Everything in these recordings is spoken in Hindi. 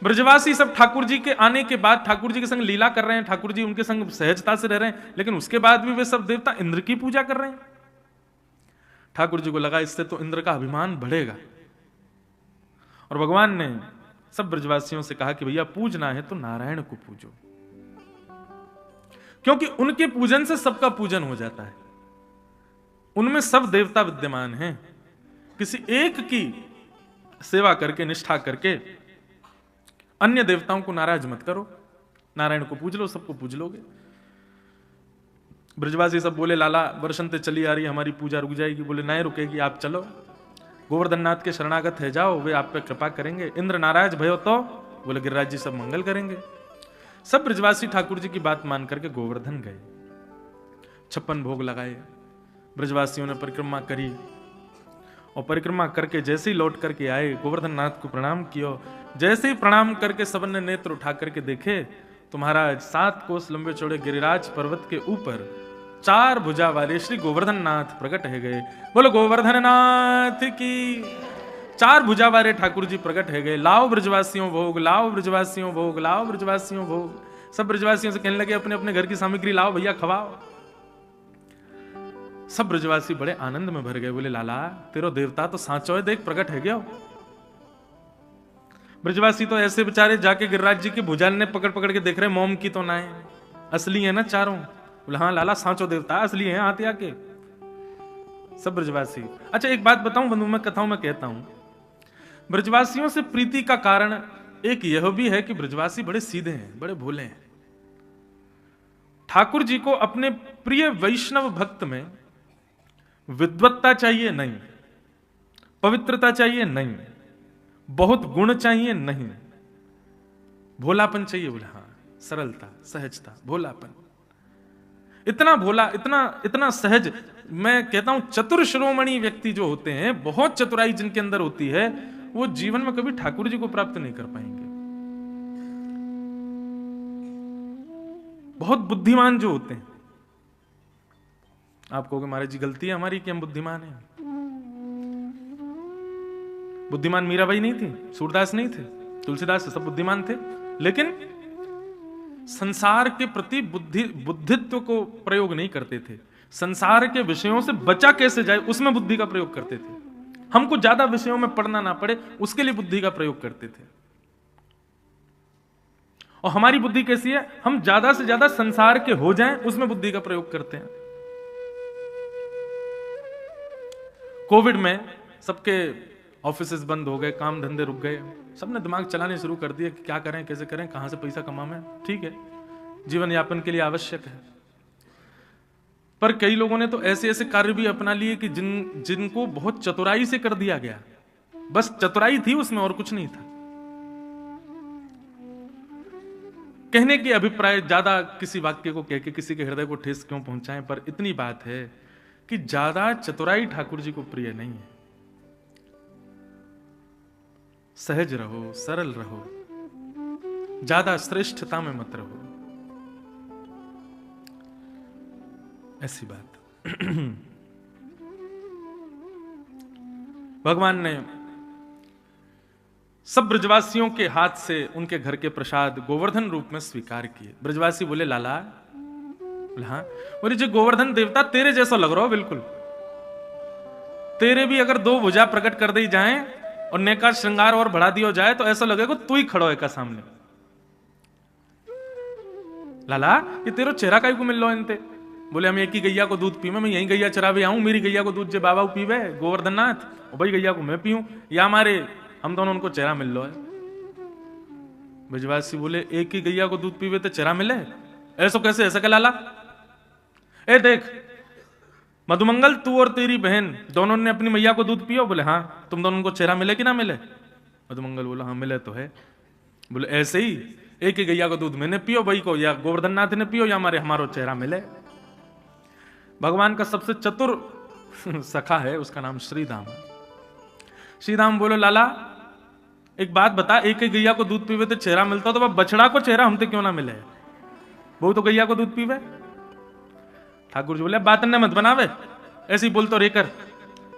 ब्रजवासी सब ठाकुर जी के आने के बाद ठाकुर जी के संग लीला कर रहे हैं, ठाकुर जी उनके संग सहजता से रह रहे हैं, लेकिन उसके बाद भी वे सब देवता इंद्र की पूजा कर रहे हैं। ठाकुर जी को लगा इससे तो इंद्र का अभिमान बढ़ेगा, और भगवान ने सब ब्रजवासियों से कहा कि भैया पूजना है तो नारायण को पूजो, क्योंकि उनके पूजन से सबका पूजन हो जाता है। उनमें सब देवता विद्यमान हैं। किसी एक की सेवा करके, निष्ठा करके अन्य देवताओं को नाराज मत करो, नारायण को पूज लो, सबको पूज लोगे। ब्रजवासी सब बोले लाला वर्षंते चली आ रही हमारी पूजा रुक जाएगी। बोले नहीं रुकेगी, आप चलो, गोवर्धन नाथ के शरणागत है, जाओ, वे आप पे कृपा करेंगे। इंद्र नाराज भयो तो बोले गिरिराज जी सब मंगल करेंगे। सब ब्रजवासी ठाकुर जी की बात मान करके गोवर्धन गए, 56 भोग लगाए, ब्रजवासियों ने परिक्रमा करी, और परिक्रमा करके जैसे ही लौट करके आए गोवर्धन नाथ को प्रणाम किया। जैसे ही प्रणाम करके सबन ने नेत्र उठा करके देखे तो महाराज 7 कोस लंबे चौड़े गिरिराज पर्वत के ऊपर 4 भुजा वाले श्री गोवर्धन नाथ प्रकट है गए। बोलो गोवर्धन नाथ की। 4 भुजा वाले ठाकुर जी प्रकट है गए। लाओ ब्रजवासियों भोग, लाओ ब्रजवासियों भोग, लाओ ब्रजवासियों भोग। सब ब्रजवासियों से कहने लगे अपने अपने घर की सामग्री लाओ भैया, खवाओ। सब ब्रजवासी बड़े आनंद में भर गए। बोले लाला तेरो देवता तो साचो है, देख प्रकट है गया। ब्रजवासी तो ऐसे बेचारे जाके गिरिराज जी की भुजा ने पकड़ पकड़ के देख रहे, मोम की तो ना है, असली है ना चारों। बोले हाँ लाला साचो देवता असली है, आते आके। सब ब्रजवासी। अच्छा एक बात बताऊं बंधु, मैं कथाओं में कहता हूं, ब्रजवासियों से प्रीति का कारण एक यह भी है कि ब्रजवासी बड़े सीधे हैं, बड़े भोले हैं। ठाकुर जी को अपने प्रिय वैष्णव भक्त में विद्वत्ता चाहिए नहीं, पवित्रता चाहिए नहीं, बहुत गुण चाहिए नहीं, भोलापन चाहिए। बोले हाँ, सरलता, सहजता, भोलापन। इतना भोला, इतना इतना सहज। मैं कहता हूं चतुर शिरोमणि व्यक्ति जो होते हैं, बहुत चतुराई जिनके अंदर होती है, वो जीवन में कभी ठाकुर जी को प्राप्त नहीं कर पाएंगे। बहुत बुद्धिमान जो होते हैं, आप कहोगे महाराज जी गलती है हमारी कि हम बुद्धिमान हैं। बुद्धिमान मीराबाई नहीं थी, सूरदास नहीं थे, तुलसीदास सब बुद्धिमान थे, लेकिन संसार के प्रति बुद्धित्व को प्रयोग नहीं करते थे। संसार के विषयों से बचा कैसे जाए उसमें बुद्धि का प्रयोग करते थे। हमको ज्यादा विषयों में पढ़ना ना पड़े उसके लिए बुद्धि का प्रयोग करते थे। और हमारी बुद्धि कैसी है, हम ज्यादा से ज्यादा संसार के हो जाएं उसमें बुद्धि का प्रयोग करते हैं। कोविड में सबके ऑफिसेस बंद हो गए, काम धंधे रुक गए, सबने दिमाग चलाने शुरू कर दिया कि क्या करें, कैसे करें, कहां से पैसा कमाएं। ठीक है, जीवन यापन के लिए आवश्यक है, पर कई लोगों ने तो ऐसे ऐसे कार्य भी अपना लिए कि जिनको बहुत चतुराई से कर दिया गया। बस चतुराई थी उसमें और कुछ नहीं था। कहने के अभिप्राय ज्यादा किसी वाक्य को कह के किसी के हृदय को ठेस क्यों पहुंचाएं, पर इतनी बात है कि ज्यादा चतुराई ठाकुर जी को प्रिय नहीं है। सहज रहो, सरल रहो, ज्यादा श्रेष्ठता में मत रहो, ऐसी बात। भगवान ने सब ब्रजवासियों के हाथ से उनके घर के प्रसाद गोवर्धन रूप में स्वीकार किए। ब्रजवासी बोले लाला, हाँ, बोले जी गोवर्धन देवता तेरे जैसा लग रहा हो बिल्कुल। तेरे भी अगर 2 भुजा प्रकट कर दी जाएं और नेका श्रृंगार और बढ़ा दिया जाए तो ऐसा लगेगा तू ही खड़ो है का सामने। लाला ये तेरो चेहरा काई को मिल लो इनते। बोले हम एक ही गैया को दूध पीवे, मैं यही गैया चरावे आऊं, मेरी गैया को दूध जे बाबा पीवे गोवर्धन नाथ, और भाई गैया को मैं पीऊं, या हमारे हम दोनों उनको चेहरा मिल लो है। ब्रजवासी बोले एक ही गैया को दूध पीवे तो चेहरा मिले, ऐसा कैसे, ऐसा क्या लाला। ए देख मधुमंगल तू और तेरी बहन दोनों ने अपनी मैया को दूध पियो। बोले हाँ, तुम दोनों को चेहरा मिले कि ना मिले। मधुमंगल बोला हाँ मिले तो है। बोले ऐसे ही एक ही गैया को दूध मैंने पियो भाई को, या गोवर्धन नाथ ने पियो, या हमारो चेहरा मिले। भगवान का सबसे चतुर सखा है, उसका नाम श्रीधाम है। श्रीधाम बोलो लाला एक बात बता, एक ही गैया को दूध पीवे तो चेहरा मिलता, तो बछड़ा को चेहरा हमसे क्यों ना मिले, वो तो गैया को दूध पीवे। ठाकुर जी बोले बात न मत बनावे, ऐसे ही बोल तो रेकर।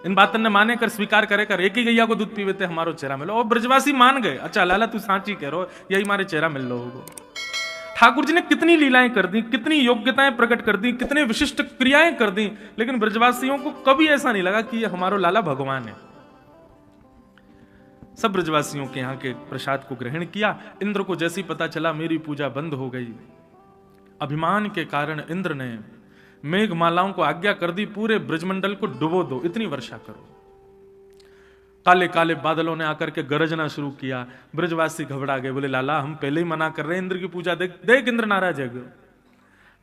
इन बातन ने माने कर स्वीकार करे कर, एक ही गैया को दूध पीवे थे, हमारो चेहरा मिलो। और ब्रजवासी मान गए, अच्छा लाला तू सांची कह रो, यही हमारे चेहरा मिल लो होगो। ठाकुर जी ने कितनी लीलाएं कर दी, कितनी योग्यताएं प्रकट कर दी, कितने विशिष्ट क्रियाएं कर दी, लेकिन ब्रजवासियों को कभी ऐसा नहीं लगा कि ये हमारो लाला भगवान है। सब ब्रजवासियों के यहाँ के प्रसाद को ग्रहण किया। इंद्र को जैसे ही पता चला मेरी पूजा बंद हो गई, अभिमान के कारण इंद्र ने मेघमालाओं को आज्ञा कर दी, पूरे ब्रजमंडल को डुबो दो, इतनी वर्षा करो। काले काले बादलों ने आकर के गरजना शुरू किया। ब्रजवासी घबरा गए, बोले लाला हम पहले ही मना कर रहे हैं, इंद्र की पूजा देख देख इंद्र नाराज है।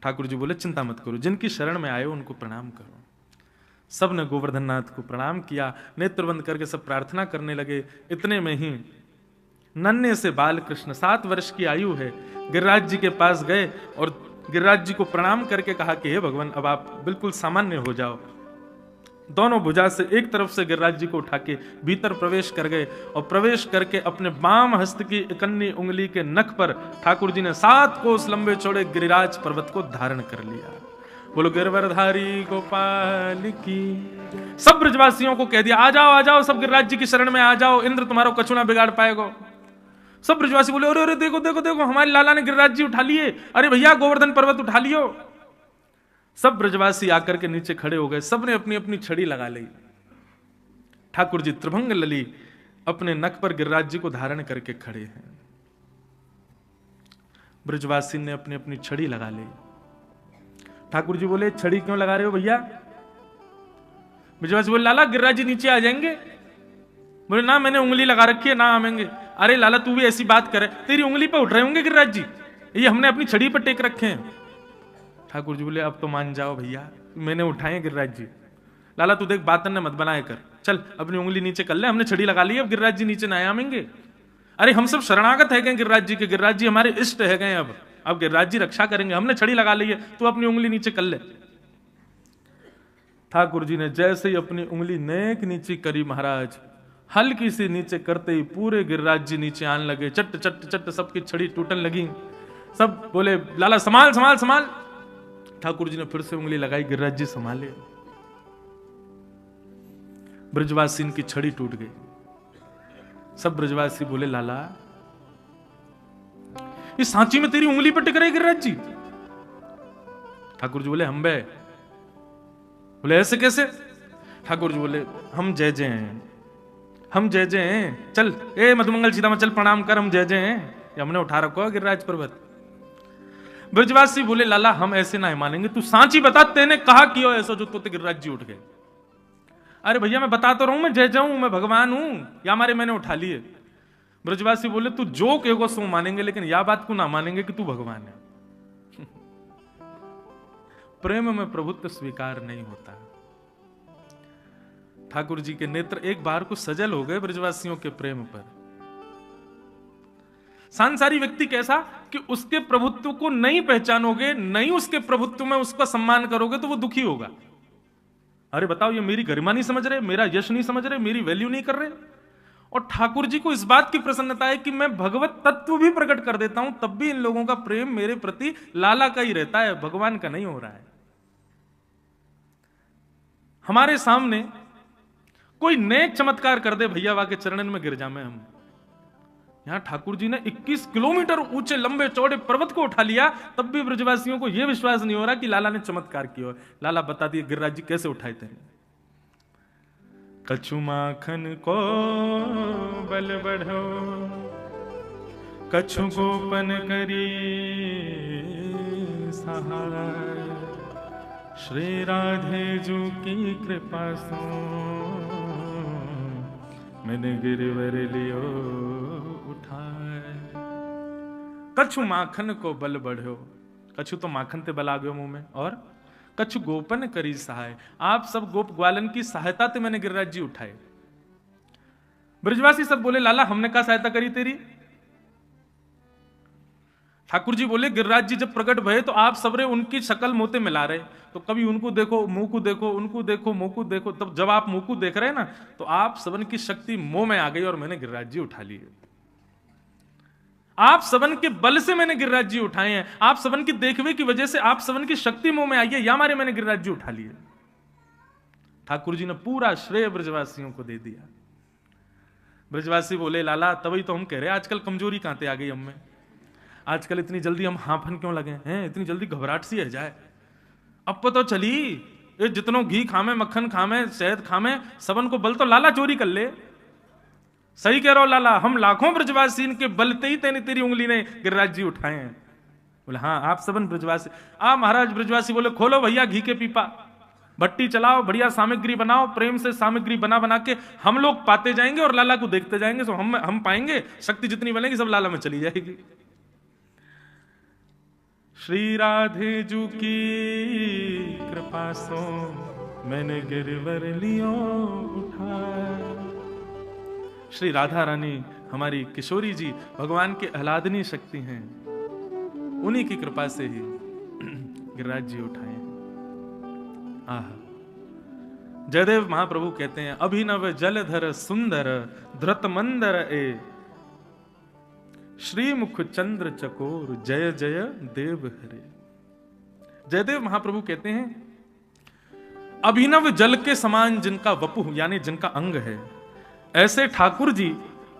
ठाकुर जी बोले चिंता मत करो, जिनकी शरण में आए हो उनको प्रणाम करो। सब ने गोवर्धन नाथ को प्रणाम किया, नेत्र बंद करके सब प्रार्थना करने लगे। इतने में ही नन्हे से बाल कृष्ण 7 वर्ष की आयु है, गिरिराज जी के पास गए और गिरिराज जी को प्रणाम करके कहा कि हे भगवान अब आप बिल्कुल सामान्य हो जाओ। दोनों भुजा से एक तरफ से गिरिराज जी को उठा के भीतर प्रवेश कर गए और प्रवेश करके अपने बाम हस्त की इकन्नी उंगली के नख पर ठाकुर जी ने 7 कोस लंबे चौड़े गिरिराज पर्वत को धारण कर लिया। बोलो गिरवरधारी गोपाल की। सब ब्रजवासियों को कह दिया आ जाओ आ जाओ, सब गिरिराज जी की शरण में आ जाओ, इंद्र तुम्हारा कछु ना बिगाड़ पाएगा। सब ब्रजवासी बोले अरे अरे देखो देखो देखो, हमारे लाला ने गिरिराज जी उठा लिए, अरे भैया गोवर्धन पर्वत उठा लियो। सब ब्रजवासी आकर के नीचे खड़े हो गए, सबने अपनी अपनी छड़ी लगा ली। ठाकुर जी त्रिभंग लली अपने नख पर गिरिराज जी को धारण करके खड़े हैं। ब्रजवासी ने अपनी अपनी छड़ी लगा ली। ठाकुर जी बोले छड़ी क्यों लगा रहे हो भैया? ब्रजवासी बोले लाला गिरिराज जी नीचे आ जाएंगे। बोले ना मैंने उंगली लगा रखी है, ना आएंगे। अरे लाला तू भी ऐसी बात करे, तेरी उंगली पे उठ रहे होंगे गिरिराज जी, ये हमने अपनी छड़ी पर टेक रखे हैं। ठाकुर जी बोले अब तो मान जाओ भैया, मैंने उठाए गिरिराज जी। लाला तू देख बातन ने मत बनाए कर, चल अपनी उंगली नीचे कर ले, हमने छड़ी लगा ली, अब गिरिराज जी नीचे ना आएंगे। अरे हम सब शरणागत है गए गिरिराज जी के, गिरिराज जी हमारे इष्ट है गए, अब गिरिराज जी रक्षा करेंगे, हमने छड़ी लगा ली है, तू अपनी उंगली नीचे कर ले। ठाकुर जी ने जैसे ही अपनी उंगली नेक नीचे करी महाराज, हल्की सी नीचे करते ही पूरे गिरिराज जी नीचे आने लगे, चट चट चट सबकी छड़ी टूटने लगी। सब बोले लाला संभाल संभाल संभाल। ठाकुर जी ने फिर से उंगली लगाई, गिरिराज जी संभाले। ब्रजवासी की छड़ी टूट गई। सब ब्रजवासी बोले लाला इस सांची में तेरी उंगली पर टिक रहे गिरिराज जी। ठाकुर जी बोले हम बे। बोले ऐसे कैसे? ठाकुर जी बोले हम जय जय हैं, हम जय जय हैं, चल ए मधुमंगल सीता में चल प्रणाम कर, हम जय जय हैं, ये हमने उठा रखो है गिरिराज पर्वत। ब्रजवासी बोले लाला हम ऐसे ना मानेंगे, तू सांची बता तेने कहा किया ऐसा जो तो गिरिराज जी उठ गए। अरे भैया मैं बता तो रहा हूं, मैं जय जाऊं, मैं भगवान हूं, या हमारे मैंने उठा लिए। ब्रजवासी बोले तू जो कहेगा सो मानेंगे, लेकिन यह बात को ना मानेंगे कि तू भगवान है। प्रेम में प्रभुत्व स्वीकार नहीं होता। ठाकुर जी के नेत्र एक बार को सजल हो गए ब्रजवासियों के प्रेम पर। सांसारी व्यक्ति कैसा कि उसके प्रभुत्व को नहीं पहचानोगे, नहीं उसके प्रभुत्व में उसका सम्मान करोगे तो वो दुखी होगा। अरे बताओ ये मेरी गरिमा नहीं समझ रहे, मेरा यश नहीं समझ रहे, मेरी वैल्यू नहीं कर रहे। और ठाकुर जी को इस बात की प्रसन्नता है कि मैं भगवत तत्व भी प्रकट कर देता हूं, तब भी इन लोगों का प्रेम मेरे प्रति लाला का ही रहता है, भगवान का नहीं हो रहा है। हमारे सामने कोई नेक चमत्कार कर दे, भैया वा के चरणन में गिर जामे हम। यहां ठाकुर जी ने 21 किलोमीटर ऊंचे लंबे चौड़े पर्वत को उठा लिया, तब भी ब्रजवासियों को यह विश्वास नहीं हो रहा कि लाला ने चमत्कार किया। लाला बता दिए गिरिराज जी कैसे उठाए थे। कछु माखन को बल बढ़ो, कछु गोपन करी सहाय, श्री राधे जू की कृपा सो मैंने गिरवर लियो उठाए। कछु माखन को बल बढ़ो, कछु तो माखन ते बल आ गयो मुंह में, और कछु गोपन करी सहाय, आप सब गोप ग्वालन की सहायता ते मैंने गिरिराज जी उठाए। ब्रजवासी सब बोले लाला हमने क्या सहायता करी तेरी? ठाकुर जी बोले गिरिराज जी जब प्रकट भये तो आप सबरे उनकी शक्ल मोते मिला रहे, तो कभी उनको देखो मुंह को देखो, उनको देखो मुंह को देखो, तब जब आप मुंह को देख रहे हैं ना तो आप सबन की शक्ति मोह में आ गई और मैंने गिरिराज जी उठा लिए। आप सबन के बल से मैंने गिरिराज जी उठाए हैं, आप सबन की देखवे की वजह से आप सबन की शक्ति मोह में आई है, या मारे मैंने गिरिराज जी उठा लिए। ठाकुर जी ने पूरा श्रेय ब्रजवासियों को दे दिया। ब्रजवासी बोले लाला तभी तो हम कह रहे आजकल कमजोरी कहां आ गई हम में, आजकल इतनी जल्दी हम हाफन क्यों लगे हैं, इतनी जल्दी घबराहट सी रह जाए। अब तो चली ये जितनों घी खामे, मक्खन खामे, शहद खामे, सबन को बल तो लाला चोरी कर ले। सही कह रहा हो लाला, हम लाखों ब्रजवासी इनके बलते ही तेरी उंगली ने गिरिराज जी उठाए हैं। बोले हाँ आप सबन ब्रजवासी। महाराज ब्रजवासी बोले खोलो भैया घी के पीपा, भट्टी चलाओ, बढ़िया सामग्री बनाओ, प्रेम से सामग्री बना बना के हम लोग पाते जाएंगे और लाला को देखते जाएंगे। तो हम पाएंगे, शक्ति जितनी बनेगी सब लाला में चली जाएगी। श्री राधे जू की कृपा सो मैंने गिरवर लियो उठा। श्री राधा रानी हमारी किशोरी जी भगवान की आह्लादनीय शक्ति हैं, उन्हीं की कृपा से ही गिरिराज जी उठाए। जयदेव महाप्रभु कहते हैं अभिनव जलधर सुंदर धृत मंदर ए श्रीमुख चंद्र चकोर जय जय देव हरे। जयदेव महाप्रभु कहते हैं अभिनव जल के समान जिनका वपुः यानी जिनका अंग है, ऐसे ठाकुर जी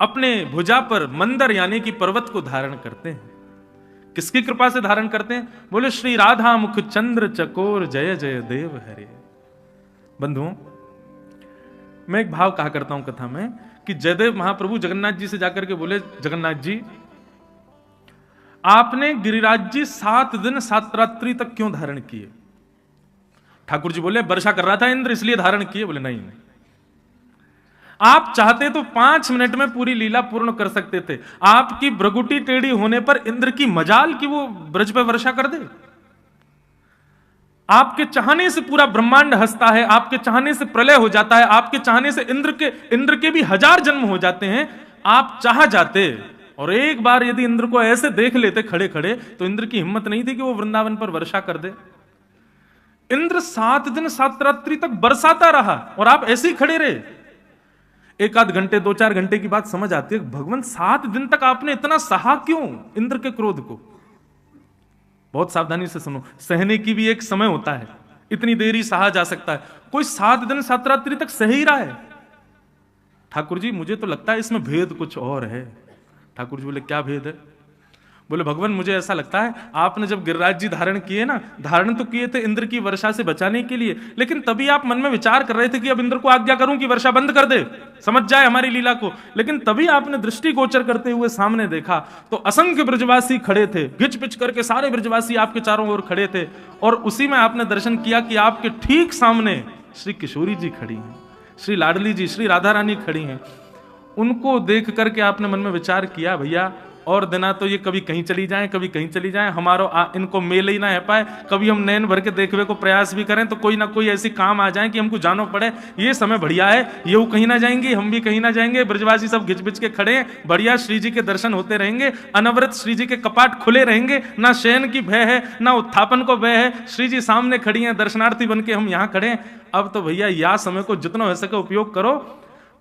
अपने भुजा पर मंदर यानी कि पर्वत को धारण करते हैं। किसकी कृपा से धारण करते हैं? बोले श्री राधा मुख चंद्र चकोर जय जय देव हरे। बंधुओं, मैं एक भाव कहा करता हूं कथा में कि जयदेव महाप्रभु जगन्नाथ जी से जाकर के बोले जगन्नाथ जी आपने गिरिराज जी 7 दिन 7 रात्रि तक क्यों धारण किए? ठाकुर जी बोले वर्षा कर रहा था इंद्र इसलिए धारण किए। बोले नहीं, आप चाहते तो 5 मिनट में पूरी लीला पूर्ण कर सकते थे। आपकी भ्रगुटी टेढ़ी होने पर इंद्र की मजाल कि वो ब्रज पर वर्षा कर दे। आपके चाहने से पूरा ब्रह्मांड हंसता है, आपके चाहने से प्रलय हो जाता है, आपके चाहने से इंद्र के भी 1000 जन्म हो जाते हैं। आप चाह जाते और एक बार यदि इंद्र को ऐसे देख लेते खड़े खड़े तो इंद्र की हिम्मत नहीं थी कि वो वृंदावन पर वर्षा कर दे। इंद्र 7 दिन 7 रात्रि तक बरसाता रहा और आप ऐसे ही खड़े रहे। 1-8 घंटे 2-4 घंटे की बात समझ आती है, भगवान 7 दिन तक आपने इतना सहा क्यों इंद्र के क्रोध को? बहुत सावधानी से सुनो, सहने की भी एक समय होता है, इतनी देर ही सहा जा सकता है। कोई 7 दिन 7 रात्रि तक सह ही रहा है। ठाकुर जी मुझे तो लगता है इसमें भेद कुछ और है। ठाकुर जी बोले क्या भेद है? बोले भगवान मुझे ऐसा लगता है आपने जब गिरिराज जी धारण किए ना, धारण तो किए थे इंद्र की वर्षा से बचाने के लिए, लेकिन तभी आप मन में विचार कर रहे थे कि अब इंद्र को आज्ञा करूं कि वर्षा बंद कर दे, समझ जाए हमारी लीला को। लेकिन तभी आपने दृष्टि गोचर करते हुए सामने देखा तो असंख्य ब्रजवासी खड़े थे, घिच पिच करके सारे ब्रजवासी आपके चारों ओर खड़े थे और उसी में आपने दर्शन किया कि आपके ठीक सामने श्री किशोरी जी खड़ी हैं, श्री लाडली जी, श्री राधा रानी खड़ी हैं। उनको देख करके आपने मन में विचार किया भैया और दिना तो ये कभी कहीं चली जाएं, कभी कहीं चली जाएं, हमारो इनको मेल ही ना है पाए। कभी हम नैन भर के देखने को प्रयास भी करें तो कोई ना कोई ऐसी काम आ जाए कि हमको जानो पड़े। ये समय बढ़िया है, ये वो कहीं ना जाएंगे, हम भी कहीं ना जाएंगे। ब्रजवासी सब घिच बिच के खड़े हैं, बढ़िया श्री जी के दर्शन होते रहेंगे, अनवरत श्री जी के कपाट खुले रहेंगे, ना शयन की भय है ना उत्थापन को भय है। श्री जी सामने खड़ी हैं, दर्शनार्थी बन के हम यहाँ खड़े हैं। अब तो भैया यह समय को जितना हो सके उपयोग करो।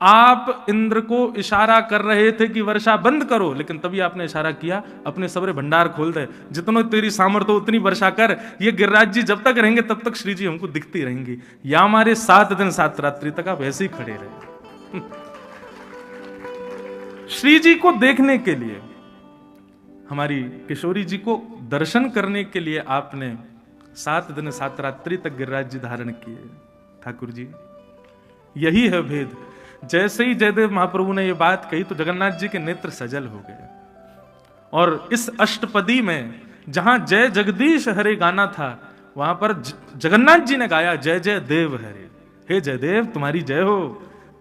आप इंद्र को इशारा कर रहे थे कि वर्षा बंद करो, लेकिन तभी आपने इशारा किया अपने सबरे भंडार खोल दे, जितनो तेरी सामर्थ्य उतनी वर्षा कर। ये गिरिराज जी जब तक रहेंगे तब तक श्री जी हमको दिखती रहेंगी। या हमारे 7 दिन 7 रात्रि तक आप ऐसे ही खड़े रहे। श्री जी को देखने के लिए, हमारी किशोरी जी को दर्शन करने के लिए आपने 7 दिन 7 रात्रि तक गिरिराज जी धारण किए। ठाकुर जी यही है भेद। जैसे ही जयदेव महाप्रभु ने यह बात कही तो जगन्नाथ जी के नेत्र सजल हो गए और इस अष्टपदी में जहां जय जगदीश हरे गाना था वहां पर जगन्नाथ जी ने गाया जय जय देव हरे। हे जयदेव तुम्हारी जय हो,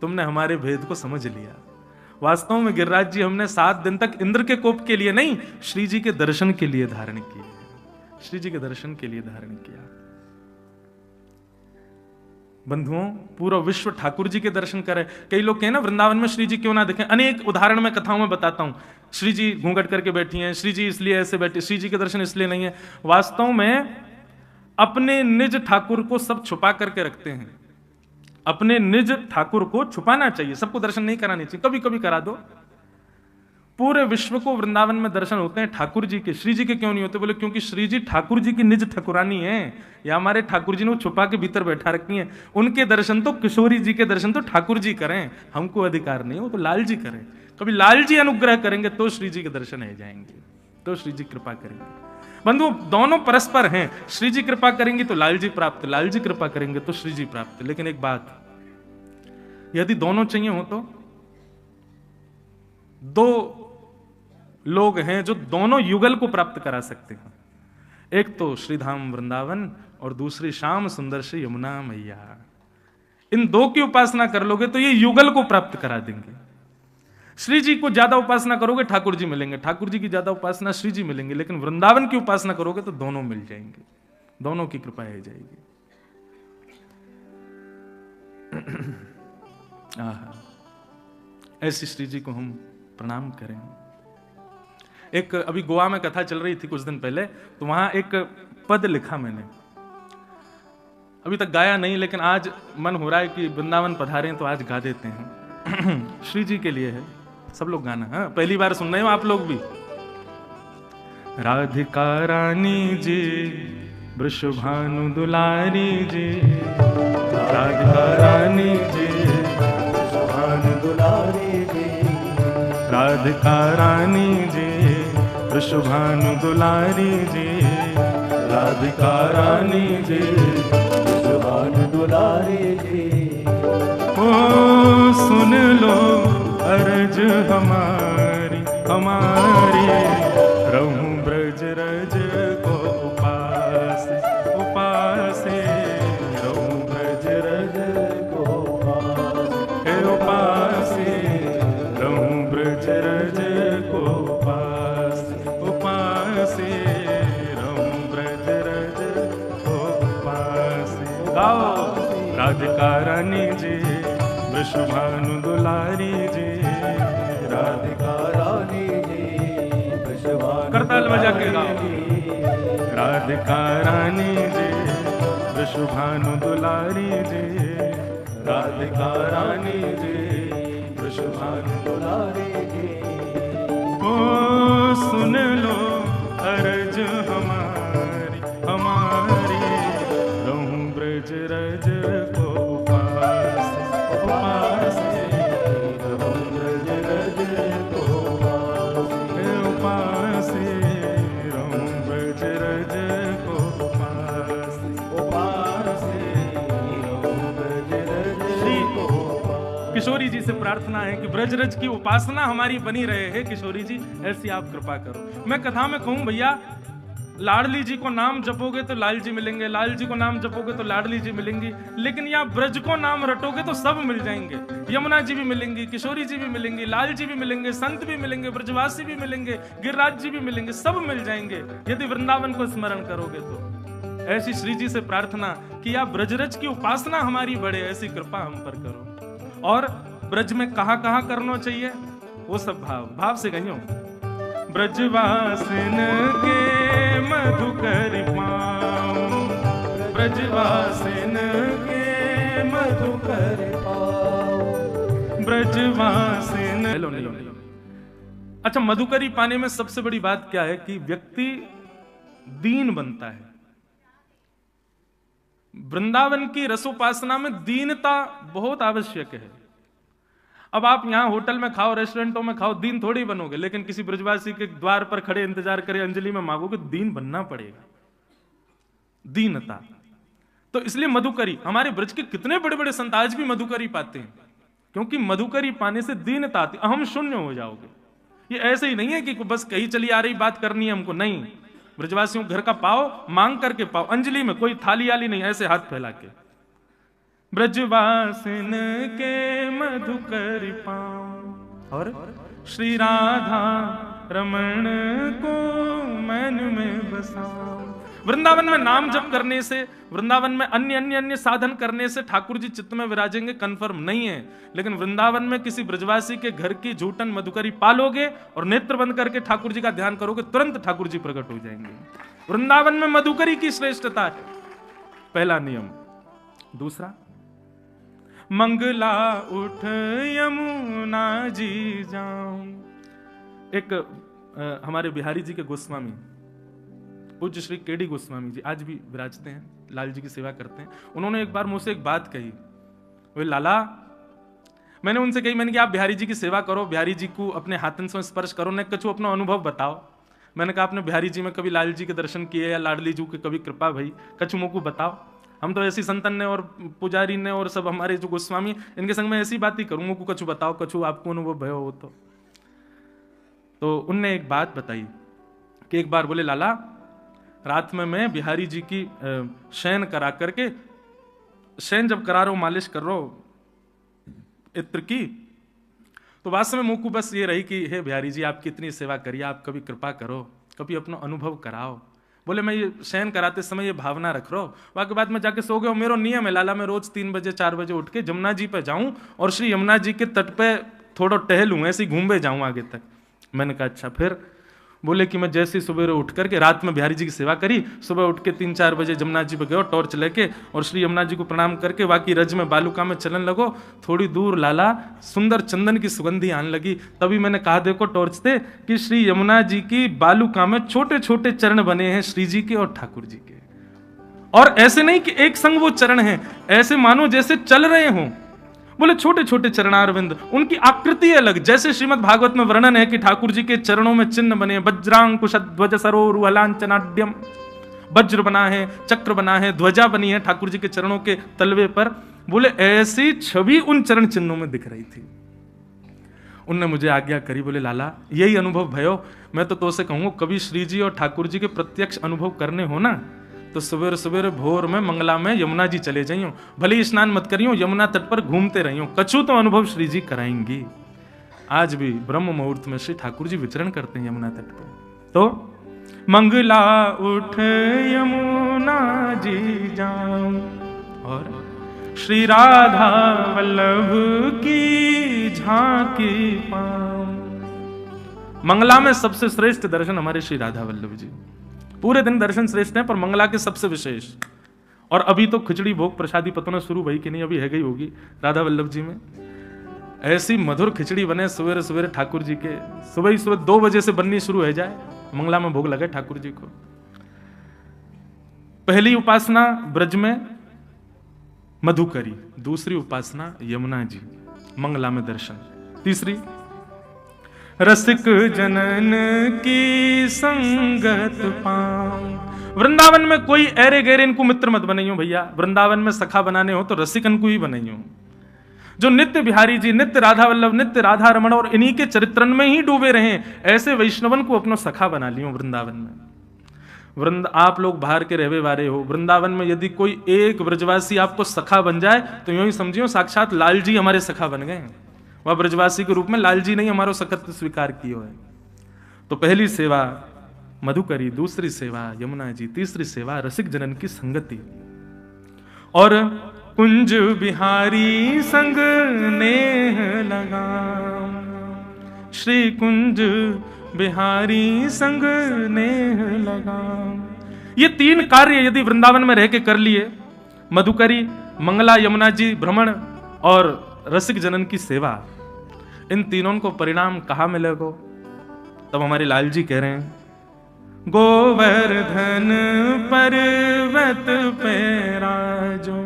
तुमने हमारे भेद को समझ लिया। वास्तव में गिरिराज जी हमने 7 दिन तक इंद्र के कोप के लिए नहीं, श्री जी के दर्शन के लिए धारण किए, श्री जी के दर्शन के लिए धारण किया। बंधुओं, पूरा विश्व ठाकुर जी के दर्शन करे। कई लोग कहें ना वृंदावन में श्री जी क्यों ना देखें। अनेक उदाहरण मैं कथाओं में बताता हूं। श्री जी घूंघट करके बैठी हैं, श्री जी इसलिए ऐसे बैठे, श्री जी के दर्शन इसलिए नहीं है। वास्तव में अपने निज ठाकुर को सब छुपा करके रखते हैं। अपने निज ठाकुर को छुपाना चाहिए, सबको दर्शन नहीं कराने चाहिए, कभी कभी करा दो। पूरे विश्व को वृंदावन में दर्शन होते हैं ठाकुर जी के। श्री जी के क्यों नहीं होते? बोले क्योंकि श्री जी ठाकुर जी की निज ठकुरानी है, या हमारे ठाकुर जी ने वो छुपा के भीतर बैठा रखी है। उनके दर्शन तो किशोरी जी के दर्शन तो ठाकुर जी करें, हमको अधिकार नहीं, वो तो लाल जी करें। कभी लाल जी अनुग्रह करेंगे तो श्री जी के दर्शन हो जाएंगे, तो श्री जी कृपा करेंगे। बंधु दोनों परस्पर हैं, श्री जी कृपा करेंगे तो लाल जी प्राप्त, लाल जी कृपा करेंगे तो श्री जी प्राप्त। लेकिन एक बात, यदि दोनों चाहिए हो तो दो लोग हैं जो दोनों युगल को प्राप्त करा सकते हैं। एक तो श्रीधाम वृंदावन और दूसरी श्याम सुंदर श्री यमुना मैया। इन दो की उपासना कर लोगे तो ये युगल को प्राप्त करा देंगे। श्री जी को ज्यादा उपासना करोगे ठाकुर जी मिलेंगे, ठाकुर जी की ज्यादा उपासना श्री जी मिलेंगे, लेकिन वृंदावन की उपासना करोगे तो दोनों मिल जाएंगे, दोनों की कृपा हो जाएगी। ऐसी श्री जी को हम प्रणाम करें। एक अभी गोवा में कथा चल रही थी कुछ दिन पहले, तो वहां एक पद लिखा मैंने, अभी तक गाया नहीं, लेकिन आज मन हो रहा है कि वृंदावन पधारे तो आज गा देते हैं। श्री जी के लिए है, सब लोग गाना। हाँ, पहली बार सुन रहे हो आप लोग भी। राधिका रानी जी वृषभानु दुलारी जी, राधिका रानी जी वृषभानु दुलारी जी, राधिका रानी जी वृषभानु दुलारी जी, राधिका रानी जी वृषभानु दुलारी जी। ओ सुन लो अर्ज हमारी हमारी, रहूं ब्रज रज को उपास उपासे, रहूं ब्रज रज को उपासे, रहूं ब्रज रज को उपास उपासे, रहूं ब्रज रज को उपासे। गाओ राधिका रानी जी वृषभानु दुलारी जी, राधिका रानी जी वृषभानु करताल बजा के गाओ। राधिका रानी जी वृषभानु दुलारी जी, राधिका रानी जी वृषभानु दुलारी जी। ओ सुन लो अर्ज हमारी हमारी, रहूं ब्रज रज को उपास उपासे, रहूं ब्रज रज को उपासे, रहूं ब्रज रज को उपासे उपासे, रहूं ब्रज रज को उपासे। किशोरी जी से प्रार्थना है कि ब्रजरज की उपासना हमारी बनी रहे है। किशोरी जी ऐसी आप कृपा करो। मैं कथा में कहूं भैया, लाडली जी को नाम जपोगे तो लाल जी मिलेंगे, लाल जी को नाम जपोगे तो लाडली जी मिलेंगी, लेकिन यहाँ ब्रज को नाम रटोगे तो सब मिल जाएंगे। यमुना जी भी मिलेंगी, किशोरी जी भी मिलेंगी, लाल जी भी मिलेंगे, संत भी मिलेंगे, ब्रजवासी भी मिलेंगे, गिरिराज जी भी मिलेंगे, सब मिल जाएंगे यदि वृंदावन को स्मरण करोगे तो। ऐसी श्री जी से प्रार्थना कि आप ब्रजरज की उपासना हमारी बढ़े, ऐसी कृपा हम पर करो। और ब्रज में कहां कहां करना चाहिए वो सब भाव से कहियो। ब्रजवासिन के मधुकर पाऊं, ब्रजवासिन के मधुकर पाऊं, ब्रजवासिन। अच्छा, मधुकरी पाने में सबसे बड़ी बात क्या है कि व्यक्ति दीन बनता है। वृंदावन की रसोपासना में दीनता बहुत आवश्यक है। अब आप यहां होटल में खाओ, रेस्टोरेंटों में खाओ, दीन थोड़ी बनोगे, लेकिन किसी ब्रजवासी के द्वार पर खड़े इंतजार करे, अंजलि में मांगोगे, दीन बनना पड़ेगा। दीनता। तो इसलिए मधुकरी, हमारे ब्रज के कितने बड़े बड़े संत आज भी मधुकरी पाते हैं, क्योंकि मधुकरी पाने से दीनता आती, अहम शून्य हो जाओगे। ये ऐसे ही नहीं है कि बस कहीं चली आ रही बात करनी है हमको, नहीं। ब्रजवासियों घर का पाओ, मांग करके पाओ, अंजलि में, कोई थाली आली नहीं, ऐसे हाथ फैला के। ब्रजवासिन के मधुकर पाऊं और श्री राधा रमण को मन में बसाऊं। वृंदावन में नाम जप करने से, वृंदावन में अन्य साधन करने से ठाकुर जी चित्त में विराजेंगे, कंफर्म नहीं है। लेकिन वृंदावन में किसी ब्रजवासी के घर की झूठन मधुकरी पालोगे और नेत्र बंद करके ठाकुर जी का ध्यान करोगे, तुरंत ठाकुर जी प्रकट हो जाएंगे। वृंदावन में मधुकरी की श्रेष्ठता है, पहला नियम। दूसरा, मंगला उठ यमुना जी जाऊं। एक हमारे बिहारी जी के गोस्वामी पूज्य श्री केडी गोस्वामी जी आज भी विराजते हैं, लाल जी की सेवा करते हैं। उन्होंने एक बार मुझसे एक बात कही, वे लाला, मैंने उनसे कही, मैंने कि आप बिहारी जी की सेवा करो, बिहारी जी को अपने हाथन से स्पर्श करो, ने कछु अपना अनुभव बताओ। मैंने कहा आपने बिहारी जी में कभी लाल जी के दर्शन किए या लाडली जी के कभी कृपा भई, कछु मुझको बताओ। हम तो ऐसी संतन ने और पुजारी ने और सब हमारे जो गोस्वामी इनके संग में ऐसी बात ही करूँ, मुझको कछु बताओ, कछु आपको अनुभव भयो हो तो उनने एक बात बताई कि एक बार बोले लाला, रात में मैं बिहारी जी की शयन करा करके, शयन जब करा रहा हूं, मालिश कर रहा हूं इत्र की, तो वास्तव में मुंह को बस ये रही कि हे बिहारी जी आपकी इतनी सेवा करिए, आप कभी कृपा करो, कभी अपना अनुभव कराओ। बोले मैं ये शयन कराते समय ये भावना रख रहा हूं, बाकी बाद में जाके सो गया। मेरा नियम है लाला, मैं रोज 3 बजे 4 बजे उठ के यमुना जी पे जाऊं और श्री यमुना जी के तट पे थोड़ा टहलूं, ऐसे घूमे जाऊं आगे तक। मैंने कहा अच्छा। फिर बोले कि मैं जैसे सुबह उठ करके रात में बिहारी जी की सेवा करी, सुबह उठ के 3-4 बजे यमुना जी पे गयो टॉर्च लेके और श्री यमुना जी को प्रणाम करके बाकी रज में बालुका में चलन लगो। थोड़ी दूर लाला सुंदर चंदन की सुगंधी आने लगी, तभी मैंने कहा देखो टॉर्च से कि श्री यमुना जी की बालुका में छोटे छोटे चरण बने हैं श्री जी के और ठाकुर जी के, और ऐसे नहीं कि एक संग वो चरण हैं, ऐसे मानो जैसे चल रहे हों। बोले छोटे छोटे चरणारविंद, उनकी आकृति अलग, जैसे श्रीमद् भागवत में वर्णन है कि ठाकुर जी के चरणों में चिन्ह बने, वज्रांकुश ध्वज सरोरुहलांचनाड्यम, वज्र बना है, चक्र बना है, ध्वजा बनी है ठाकुर जी के चरणों के तलवे पर। बोले ऐसी छवि उन चरण चिन्हों में दिख रही थी। उनने मुझे आज्ञा करी, बोले लाला यही अनुभव भयो, मैं तो से कहूंगा कभी श्री जी और ठाकुर जी के प्रत्यक्ष अनुभव करने हो ना, तो सवेरे सवेरे भोर में मंगला में यमुना जी चले जाइयो, भले स्नान मत करियो, यमुना तट पर घूमते रहियो, कछु तो अनुभव श्री जी कराएंगी। आज भी ब्रह्म मुहूर्त में श्री ठाकुर जी विचरण करते हैं यमुना तट पर। तो मंगला उठ यमुना जी जाऊं और श्री राधा वल्लभ की झांकी पाऊं। मंगला में सबसे श्रेष्ठ दर्शन हमारे श्री राधा वल्लभ जी, पूरे दिन दर्शन श्रेष्ठ हैं पर मंगला के सबसे विशेष। और अभी तो खिचड़ी भोग प्रसादी पतना शुरू भई कि नहीं, अभी है गई होगी राधा वल्लभ जी में। ऐसी मधुर खिचड़ी बने सवेरे सवेरे ठाकुर जी के, सुबह ही सुबह 2 बजे से बननी शुरू हो जाए, मंगला में भोग लगे ठाकुर जी को। पहली उपासना ब्रज में मधुकरी, दूसरी उपासना यमुना जी, मंगला में दर्शन, तीसरी रसिक जनन की संगत पाऊं। वृंदावन में कोई ऐरे गैरे इनको मित्र मत बनाइयो भैया, वृंदावन में सखा बनाने हो तो रसिकन को ही बनाइयो, जो नित्य बिहारी जी, नित्य राधा वल्लभ, नित्य राधा रमण और इन्हीं के चरित्रन में ही डूबे रहे, ऐसे वैष्णवन को अपना सखा बना लियो वृंदावन में। आप लोग बाहर के रहवे वाले हो, वृंदावन में यदि कोई एक ब्रजवासी आपको सखा बन जाए तो यूं ही समझियो साक्षात लाल जी हमारे सखा बन गए। वह ब्रजवासी के रूप में लाल जी नहीं हमारा सखत स्वीकार किया है। तो पहली सेवा मधुकरी, दूसरी सेवा यमुना जी, तीसरी सेवा रसिक जनन की संगति। और कुंज बिहारी संग नेह लगा, श्री कुंज बिहारी संग नेह लगा। ये 3 कार्य यदि वृंदावन में रह के कर लिए, मधुकरी, मंगला यमुना जी भ्रमण और रसिक जनन की सेवा, इन तीनों को परिणाम कहां मिलेगा? तब हमारे लाल जी कह रहे हैं, गोवर्धन पर्वत पे राजो।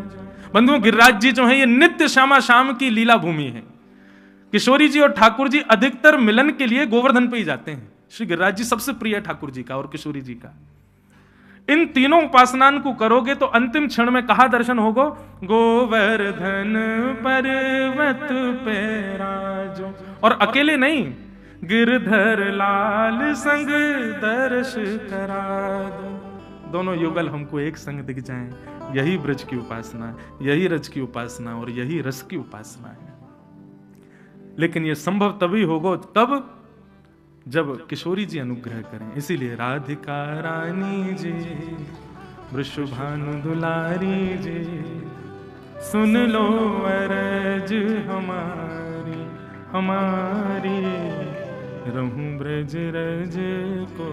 बंधुओं गिरिराज जी जो है ये नित्य श्यामा शाम की लीला भूमि है। किशोरी जी और ठाकुर जी अधिकतर मिलन के लिए गोवर्धन पे ही जाते हैं। श्री गिरिराज जी सबसे प्रिय है ठाकुर जी का और किशोरी जी का। इन तीनों उपासनान को करोगे तो अंतिम क्षण में कहा दर्शन होगा? गोवर्धन पर्वत पे राजो। और अकेले नहीं, गिरधर लाल संग दर्श करा दो। दोनों युगल हमको एक संग दिख जाएं। यही ब्रज की उपासना, यही रज की उपासना और यही रस की उपासना है। लेकिन यह संभव तभी होगा तब जब किशोरी जी अनुग्रह करें। इसीलिए राधिका रानी जी, वृषभानु दुलारी जी, सुन लो अरज हमारी हमारी, रहूं ब्रज रज को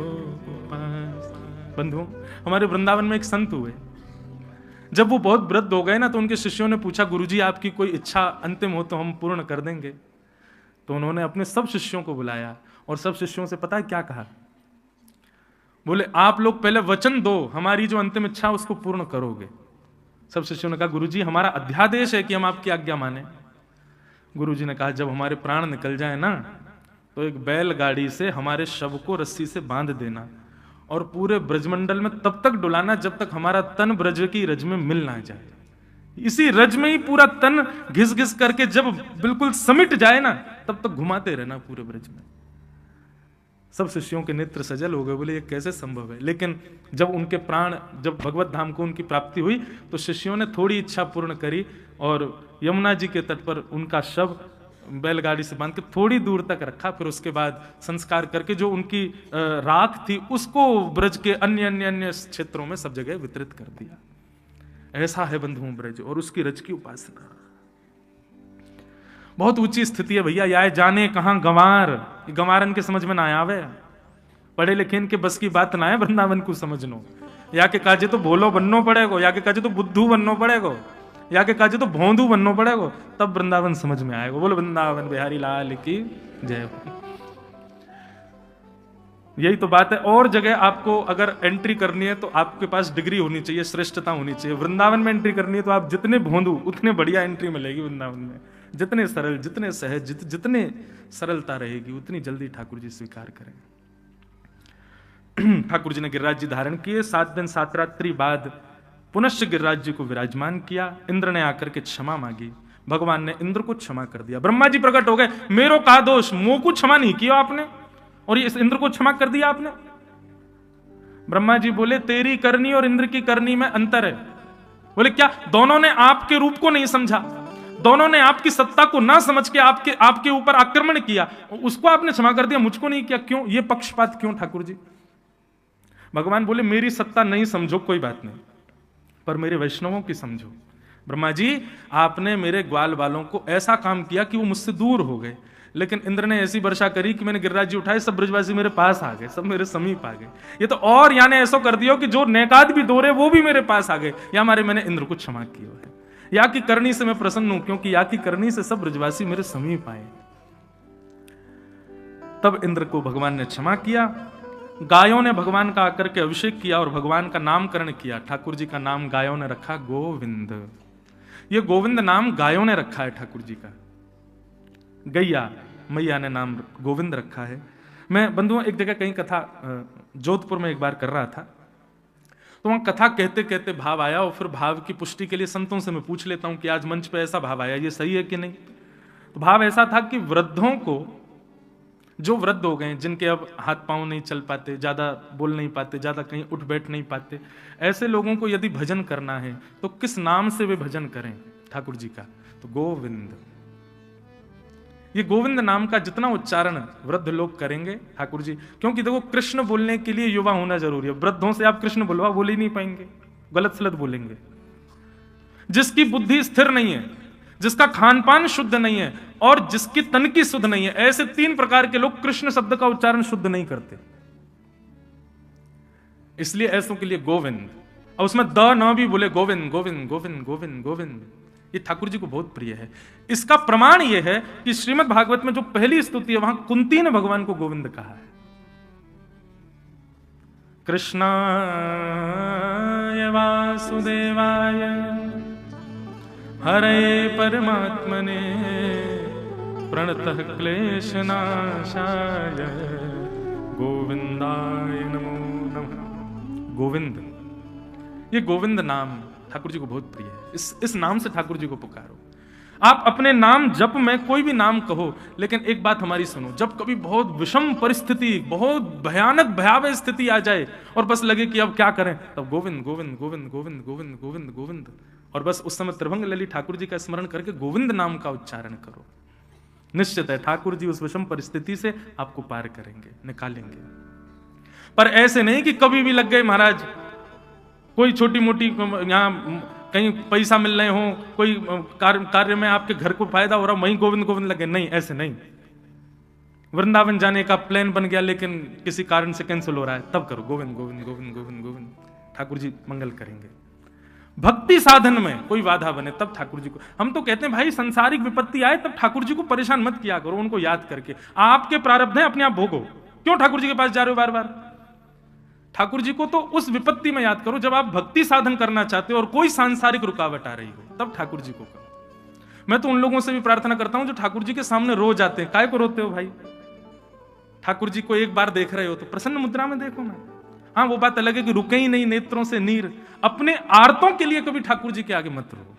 पास। बंधुओं, हमारे वृंदावन में एक संत हुए। जब वो बहुत वृद्ध हो गए ना, तो उनके शिष्यों ने पूछा, गुरुजी आपकी कोई इच्छा अंतिम हो तो हम पूर्ण कर देंगे। तो उन्होंने अपने सब शिष्यों को बुलाया और सब शिष्यों से पता है क्या कहा? बोले आप लोग पहले वचन दो, हमारी जो अंतिम इच्छा उसको पूर्ण करोगे। सब शिष्यों ने कहा गुरुजी हमारा अध्यादेश है कि हम आपकी आज्ञा माने। गुरुजी ने कहा जब हमारे प्राण निकल जाए ना, तो एक बैलगाड़ी से हमारे शव को रस्सी से बांध देना और पूरे ब्रजमंडल में तब तक डुलाना जब तक हमारा तन ब्रज की रज में मिल ना जाए। इसी रज में ही पूरा तन घिस घिस करके जब बिल्कुल समिट जाए ना, तब तक घुमाते रहना पूरे ब्रज में। सब शिष्यों के नेत्र सजल हो गए, बोले ये कैसे संभव है? लेकिन जब उनके प्राण, जब भगवत धाम को उनकी प्राप्ति हुई, तो शिष्यों ने थोड़ी इच्छा पूर्ण करी और यमुना जी के तट पर उनका शव बैलगाड़ी से बांध के थोड़ी दूर तक रखा। फिर उसके बाद संस्कार करके जो उनकी राख थी उसको ब्रज के अन्य अन्य अन्य क्षेत्रों में सब जगह वितरित कर दिया। ऐसा है बंधुओं ब्रज और उसकी रज की उपासना। बहुत ऊंची स्थिति है भैया। या जाने कहां गंवार, गंवारन के समझ में ना आवे, पढ़े लिखे इनके बस की बात ना है वृंदावन को समझनो। या के काजे तो भोलो बननो पड़ेगो, या के काजे तो बुद्धू बननो पड़ेगो, या के काजे तो भोंदू बननो पड़ेगो, तब वृंदावन समझ में आएगा। बोलो वृंदावन बिहारी लाल की जय। यही तो बात है। और जगह आपको अगर एंट्री करनी है तो आपके पास डिग्री होनी चाहिए, श्रेष्ठता होनी चाहिए। वृंदावन में एंट्री करनी है तो आप जितने भोंदू उतने बढ़िया एंट्री मिलेगी वृंदावन में। जितने सरल, जितने सहज, जितने सरलता रहेगी उतनी जल्दी ठाकुर जी स्वीकार करें। ठाकुर जी ने गिरिराज जी धारण किए। 7 दिन 7 रात्रि बाद पुनश्च गिरिराज जी को विराजमान किया। इंद्र ने आकर के क्षमा मांगी, भगवान ने इंद्र को क्षमा कर दिया। ब्रह्मा जी प्रकट हो गए, मेरो का दोष, मोह को क्षमा नहीं किया आपने और इस इंद्र को क्षमा कर दिया आपने। ब्रह्मा जी बोले तेरी करनी और इंद्र की करनी में अंतर है। बोले क्या? दोनों ने आपके रूप को नहीं समझा, दोनों ने आपकी सत्ता को ना समझ के आपके ऊपर आक्रमण किया, उसको आपने क्षमा कर दिया, मुझको नहीं किया। क्यों? ये पक्षपात क्यों ठाकुर जी? भगवान बोले मेरी सत्ता नहीं समझो कोई बात नहीं, पर मेरे वैष्णवों की समझो। ब्रह्मा जी आपने मेरे ग्वाल वालों को ऐसा काम किया कि वो मुझसे दूर हो गए, लेकिन इंद्र ने ऐसी वर्षा करी कि मैंने गिरिराज जी उठाए, सब ब्रजवासी मेरे पास आ गए, सब मेरे समीप आ गए। ये तो और यानी ऐसा कर दियो कि जो नेकाद भी दौरे वो भी मेरे पास आ गए। या हमारे मैंने इंद्र को क्षमा किया है। या की करनी से मैं प्रसन्न हूं, क्योंकि या की करनी से सब ब्रजवासी मेरे समीप आए। तब इंद्र को भगवान ने क्षमा किया। गायों ने भगवान का आकर के अभिषेक किया और भगवान का नामकरण किया। ठाकुर जी का नाम गायों ने रखा गोविंद। ये गोविंद नाम गायों ने रखा है ठाकुर जी का। गैया मैया ने नाम गोविंद रखा है। मैं बंधुओं एक जगह कहीं कथा जोधपुर में एक बार कर रहा था, तो वहां कथा कहते कहते भाव आया और फिर भाव की पुष्टि के लिए संतों से मैं पूछ लेता हूं कि आज मंच पे ऐसा भाव आया, ये सही है कि नहीं। तो भाव ऐसा था कि वृद्धों को, जो वृद्ध हो गए, जिनके अब हाथ पांव नहीं चल पाते, ज्यादा बोल नहीं पाते, ज्यादा कहीं उठ बैठ नहीं पाते, ऐसे लोगों को यदि भजन करना है तो किस नाम से वे भजन करें ठाकुर जी का? तो गोविंद। ये गोविंद नाम का जितना उच्चारण वृद्ध लोग करेंगे ठाकुर जी, क्योंकि देखो कृष्ण बोलने के लिए युवा होना जरूरी है। वृद्धों से आप कृष्ण बुलवा बोल ही नहीं पाएंगे, गलत सलत बोलेंगे। जिसकी बुद्धि स्थिर नहीं है, जिसका खान पान शुद्ध नहीं है और जिसकी तन की शुद्ध नहीं है, ऐसे 3 प्रकार के लोग कृष्ण शब्द का उच्चारण शुद्ध नहीं करते। इसलिए ऐसों के लिए गोविंद, और उसमें द न भी बोले गोविंद गोविंद गोविंद गोविंद गोविंद। ये ठाकुर जी को बहुत प्रिय है। इसका प्रमाण यह है कि श्रीमद् भागवत में जो पहली स्तुति है वहां कुंती ने भगवान को गोविंद कहा है। कृष्णाय वासुदेवाय हरे परमात्मने प्रणतः क्लेशनाशाय गोविंदाय नमो नमः। गोविंद, ये गोविंद नाम ठाकुर जी को बहुत प्रिय है। इस नाम से ठाकुर जी को पुकारो। आप अपने नाम जप में कोई भी नाम कहो, लेकिन एक बात हमारी सुनो, जब कभी बहुत विषम परिस्थिति, बहुत भयानक भयावह स्थिति आ जाए और बस लगे कि अब क्या करें, तब गोविंद गोविंद गोविंद गोविंद गोविंद गोविंद गोविंद, और बस उस समय त्रिभंग लली ठाकुर जी का स्मरण करके गोविंद नाम का उच्चारण करो। निश्चित है ठाकुर जी उस विषम परिस्थिति से आपको पार करेंगे, निकालेंगे। पर ऐसे नहीं कि कभी भी लग गए महाराज, कोई छोटी मोटी यहाँ कहीं पैसा मिल रहे हो, कोई कार्य में आपके घर को फायदा हो रहा, वहीं गोविंद गोविंद लगे। नहीं, ऐसे नहीं। वृंदावन जाने का प्लान बन गया लेकिन किसी कारण से कैंसिल हो रहा है, तब करो गोविंद गोविंद गोविंद गोविंद गोविंद, ठाकुर जी मंगल करेंगे। भक्ति साधन में कोई बाधा बने तब ठाकुर जी को, हम तो कहते हैं भाई संसारिक विपत्ति आए तब ठाकुर जी को परेशान मत किया करो, उनको याद करके आपके प्रारब्ध है अपने आप भोगो, क्यों ठाकुर जी के पास जा रहे हो बार बार? ठाकुर जी को तो उस विपत्ति में याद करो जब आप भक्ति साधन करना चाहते हो और कोई सांसारिक रुकावट आ रही हो, तब ठाकुर जी को करो। मैं तो उन लोगों से भी प्रार्थना करता हूं जो ठाकुर जी के सामने रो जाते हैं, काय को रोते हो भाई? ठाकुर जी को एक बार देख रहे हो तो प्रसन्न मुद्रा में देखो ना। हाँ, वो बात अलग है कि रुके ही नहीं नेत्रों से नीर, अपने आर्तों के लिए कभी ठाकुर जी के आगे मत रो।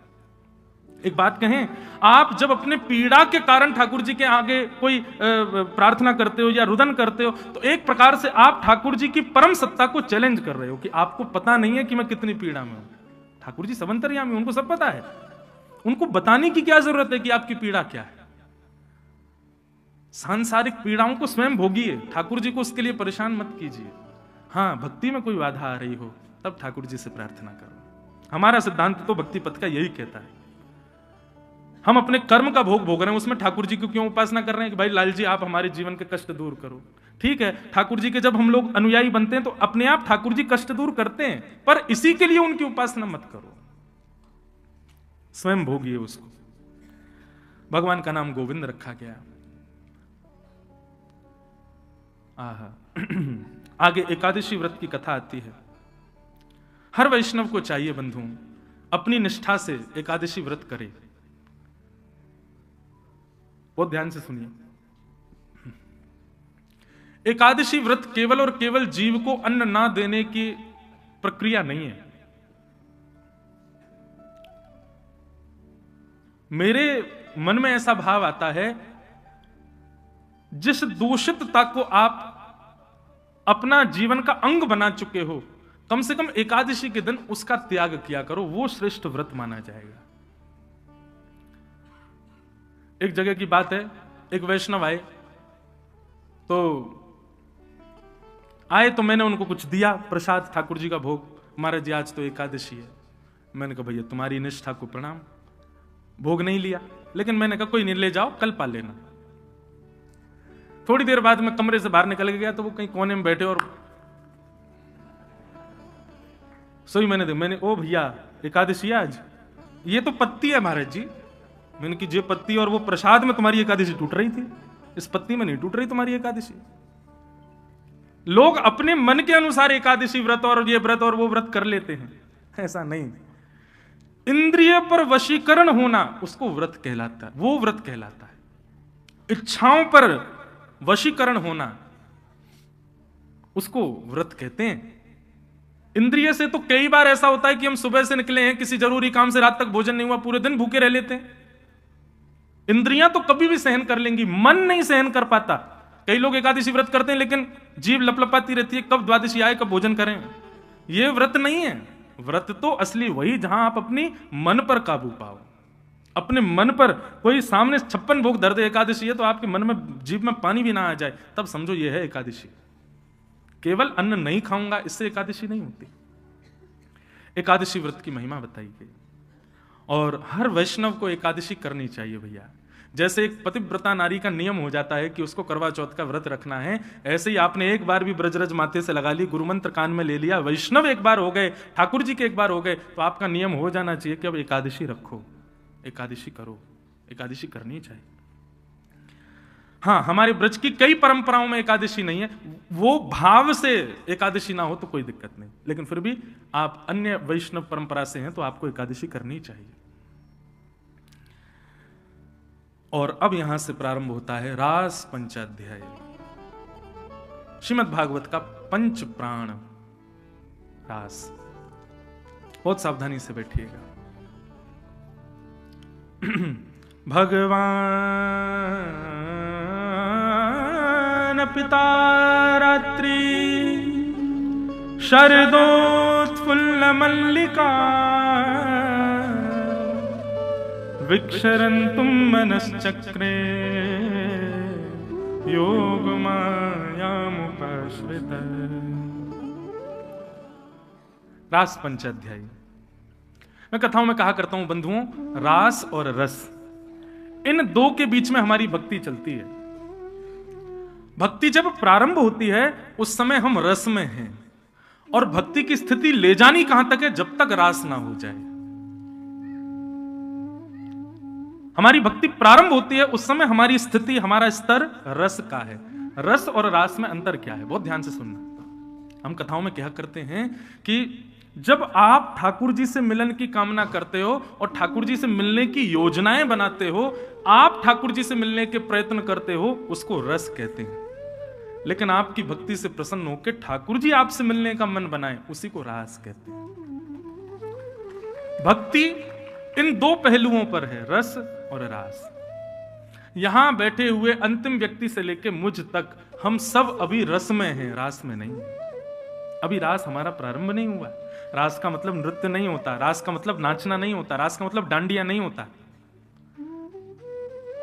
एक बात कहें, आप जब अपने पीड़ा के कारण ठाकुर जी के आगे कोई प्रार्थना करते हो या रुदन करते हो तो एक प्रकार से आप ठाकुर जी की परम सत्ता को चैलेंज कर रहे हो कि आपको पता नहीं है कि मैं कितनी पीड़ा में हूं। ठाकुर जी सब अंतर्यामी, उनको सब पता है, उनको बताने की क्या जरूरत है कि आपकी पीड़ा क्या है। सांसारिक पीड़ाओं को स्वयं भोगिए, ठाकुर जी को उसके लिए परेशान मत कीजिए। हाँ, भक्ति में कोई बाधा आ रही हो तब ठाकुर जी से प्रार्थना करो। हमारा सिद्धांत तो भक्ति पथ का यही कहता है। हम अपने कर्म का भोग भोग रहे हैं, उसमें ठाकुर जी को क्यों उपासना कर रहे हैं कि भाई लाल जी आप हमारे जीवन के कष्ट दूर करो? ठीक है, ठाकुर जी के जब हम लोग अनुयायी बनते हैं तो अपने आप ठाकुर जी कष्ट दूर करते हैं, पर इसी के लिए उनकी उपासना मत करो, स्वयं भोगिए उसको। भगवान का नाम गोविंद रखा गया। आगे एकादशी व्रत की कथा आती है। हर वैष्णव को चाहिए बंधु अपनी निष्ठा से एकादशी व्रत करे। बहुत ध्यान से सुनिए, एकादशी व्रत केवल और केवल जीव को अन्न ना देने की प्रक्रिया नहीं है। मेरे मन में ऐसा भाव आता है, जिस दूषितता को आप अपना जीवन का अंग बना चुके हो, कम से कम एकादशी के दिन उसका त्याग किया करो, वो श्रेष्ठ व्रत माना जाएगा। एक जगह की बात है, एक वैष्णव आए तो मैंने उनको कुछ दिया प्रसाद, ठाकुर जी का भोग। महाराज जी आज तो एकादशी है। मैंने कहा भैया तुम्हारी निष्ठा को प्रणाम, भोग नहीं लिया, लेकिन मैंने कहा कोई नहीं, ले जाओ कल पा लेना। थोड़ी देर बाद मैं कमरे से बाहर निकल गया तो वो कहीं कोने में बैठे और सोई मैंने ओ भैया एकादशी आज, ये तो पत्ती है महाराज जी। मैंने कि जे पत्ती और वो प्रसाद में तुम्हारी एकादशी टूट रही थी, इस पत्ती में नहीं टूट रही तुम्हारी एकादशी। लोग अपने मन के अनुसार एकादशी व्रत और ये व्रत और वो व्रत कर लेते हैं, ऐसा नहीं। इंद्रिय पर वशीकरण होना उसको व्रत कहलाता है, वो व्रत कहलाता है। इच्छाओं पर वशीकरण होना उसको व्रत कहते हैं। इंद्रिय से तो कई बार ऐसा होता है कि हम सुबह से निकले हैं, किसी जरूरी काम से रात तक भोजन नहीं हुआ, पूरे दिन भूखे रह लेते हैं। इंद्रियां तो कभी भी सहन कर लेंगी, मन नहीं सहन कर पाता। कई लोग एकादशी व्रत करते हैं लेकिन जीभ लपलपाती रहती है, कब द्वादशी आए, कब भोजन करें। यह व्रत नहीं है। व्रत तो असली वही जहां आप अपनी मन पर काबू पाओ, अपने मन पर। कोई सामने 56 भोग दर्द एकादशी है तो आपके मन में जीभ में पानी भी ना आ जाए, तब समझो यह है एकादशी। केवल अन्न नहीं खाऊंगा इससे एकादशी नहीं होती। एकादशी व्रत की महिमा बताई गई और हर वैष्णव को एकादशी करनी चाहिए भैया। जैसे एक पतिव्रता नारी का नियम हो जाता है कि उसको करवा चौथ का व्रत रखना है, ऐसे ही आपने एक बार भी ब्रजरज माथे से लगा ली, गुरुमंत्र कान में ले लिया, वैष्णव एक बार हो गए, ठाकुर जी के एक बार हो गए, तो आपका नियम हो जाना चाहिए कि अब एकादशी रखो, एकादशी करो, एकादशी करनी चाहिए। हाँ, हमारे ब्रज की कई परंपराओं में एकादशी नहीं है, वो भाव से एकादशी ना हो तो कोई दिक्कत नहीं, लेकिन फिर भी आप अन्य वैष्णव परंपरा से हैं तो आपको एकादशी करनी चाहिए। और अब यहां से प्रारंभ होता है रास पंचाध्याय, श्रीमद् भागवत का पंच प्राण रास। बहुत सावधानी से बैठिएगा। भगवान पिता रात्रि शरदोत्फुल्ल मल्लिका विक्षरन्तुम मनश्चक्रे योगमायामुपाश्रित। रास पंचाध्यायी। मैं कथाओं में कहा करता हूं बंधुओं, रास और रस, इन दो के बीच में हमारी भक्ति चलती है। भक्ति जब प्रारंभ होती है उस समय हम रस में हैं, और भक्ति की स्थिति ले जानी कहां तक है, जब तक रास ना हो जाए। हमारी भक्ति प्रारंभ होती है उस समय हमारी स्थिति, हमारा स्तर रस का है। रस और रास में अंतर क्या है, बहुत ध्यान से सुनना। हम कथाओं में क्या करते हैं कि जब आप ठाकुर जी से मिलन की कामना करते हो और ठाकुर जी से मिलने की योजनाएं बनाते हो, आप ठाकुर जी से मिलने के प्रयत्न करते हो, उसको रस कहते हैं। लेकिन आपकी भक्ति से प्रसन्न होकर ठाकुर जी आपसे मिलने का मन बनाए, उसी को रास कहते हैं। भक्ति इन दो पहलुओं पर है, रस और रास। यहां बैठे हुए अंतिम व्यक्ति से लेकर मुझ तक हम सब अभी रस में हैं, रास में नहीं। अभी रास हमारा प्रारंभ नहीं हुआ। रास का मतलब नृत्य नहीं होता, रास का मतलब नाचना नहीं होता, रास का मतलब डांडिया नहीं होता।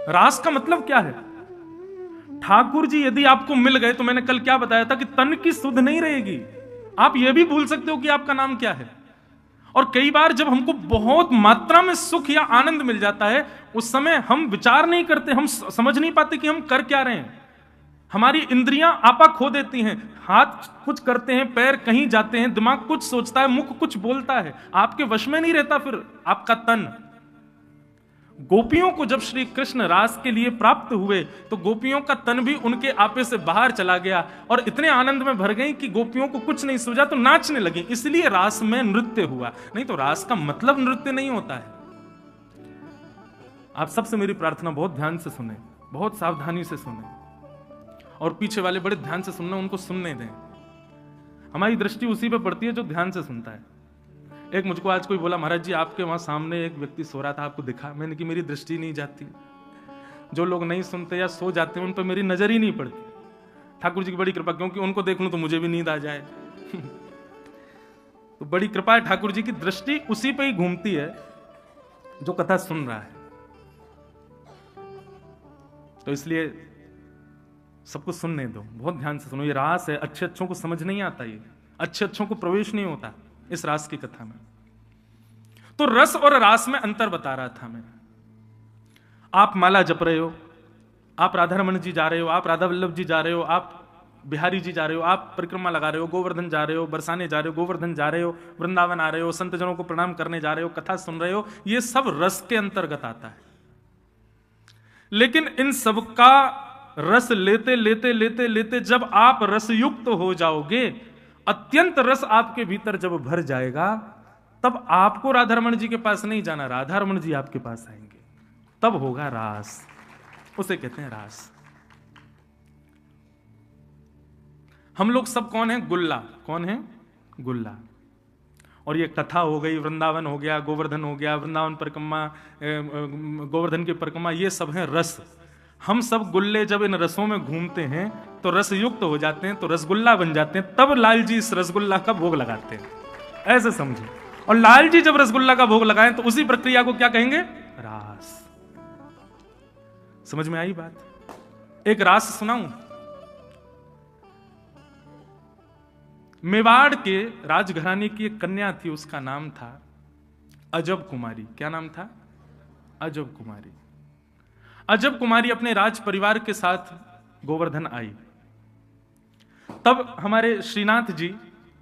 रास का मतलब क्या है? ठाकुर जी यदि आपको मिल गए तो मैंने कल क्या बताया था कि तन की सुध नहीं रहेगी। आप यह भी भूल सकते हो कि आपका नाम क्या है। और कई बार जब हमको बहुत मात्रा में सुख या आनंद मिल जाता है, उस समय हम विचार नहीं करते, हम समझ नहीं पाते कि हम कर क्या रहे हैं। हमारी इंद्रियां आपा खो देती हैं, हाथ कुछ करते हैं, पैर कहीं जाते हैं, दिमाग कुछ सोचता है, मुख कुछ बोलता है, आपके वश में नहीं रहता फिर आपका तन। गोपियों को जब श्री कृष्ण रास के लिए प्राप्त हुए तो गोपियों का तन भी उनके आपे से बाहर चला गया और इतने आनंद में भर गई कि गोपियों को कुछ नहीं सूझा तो नाचने लगी। इसलिए रास में नृत्य हुआ, नहीं तो रास का मतलब नृत्य नहीं होता है। आप सबसे मेरी प्रार्थना, बहुत ध्यान से सुने, बहुत सावधानी से सुने, और पीछे वाले बड़े ध्यान से सुनना, उनको सुनने दें। हमारी दृष्टि उसी पे पड़ती है जो ध्यान से सुनता है। एक मुझको आज कोई बोला, महाराज जी आपके वहां सामने एक व्यक्ति सो रहा था, आपको दिखा? मैंने कि मेरी दृष्टि नहीं जाती, जो लोग नहीं सुनते या सो जाते हैं उन पर मेरी नजर ही नहीं पड़ती। ठाकुर जी की बड़ी कृपा, क्योंकि उनको देख लूं तो मुझे भी नींद आ जाए। तो बड़ी कृपा है ठाकुर जी की, दृष्टि उसी पे ही घूमती है जो कथा सुन रहा है। तो इसलिए सबको सुनने दो, बहुत ध्यान से सुनो। ये रास है, अच्छे अच्छों को समझ नहीं आता, ये अच्छे अच्छों को प्रवेश नहीं होता इस रास की कथा में। तो रस और रास में अंतर बता रहा था मैं। आप माला जप रहे हो, आप राधा रमन जी जा रहे हो, आप राधा वल्लभ जी जा रहे हो, आप बिहारी जी जा रहे हो, आप परिक्रमा लगा रहे हो, गोवर्धन जा रहे हो, बरसाने जा रहे हो, गोवर्धन जा रहे हो, वृंदावन आ रहे हो, संत जनों को प्रणाम करने जा रहे हो, कथा सुन रहे हो, ये सब रस के अंतर्गत आता है। लेकिन इन सब का रस लेते लेते लेते लेते जब आप रसयुक्त हो जाओगे, अत्यंत रस आपके भीतर जब भर जाएगा, तब आपको राधारमण जी के पास नहीं जाना, राधारमण जी आपके पास आएंगे, तब होगा रास। उसे कहते हैं रास। हम लोग सब कौन है? गुल्ला। कौन है? गुल्ला। और ये कथा हो गई, वृंदावन हो गया, गोवर्धन हो गया, वृंदावन परिक्रमा, गोवर्धन की परिक्रमा, ये सब है रस। हम सब गुल्ले जब इन रसों में घूमते हैं तो रस युक्त हो जाते हैं, तो रसगुल्ला बन जाते हैं, तब लाल जी इस रसगुल्ला का भोग लगाते हैं, ऐसे समझो। और लाल जी जब रसगुल्ला का भोग लगाएं तो उसी प्रक्रिया को क्या कहेंगे? रास। समझ में आई बात? एक रास सुनाऊं। मेवाड़ के राजघराने की एक कन्या थी, उसका नाम था अजब कुमारी। क्या नाम था? अजब कुमारी। अजब कुमारी अपने राज परिवार के साथ गोवर्धन आई। तब हमारे श्रीनाथ जी,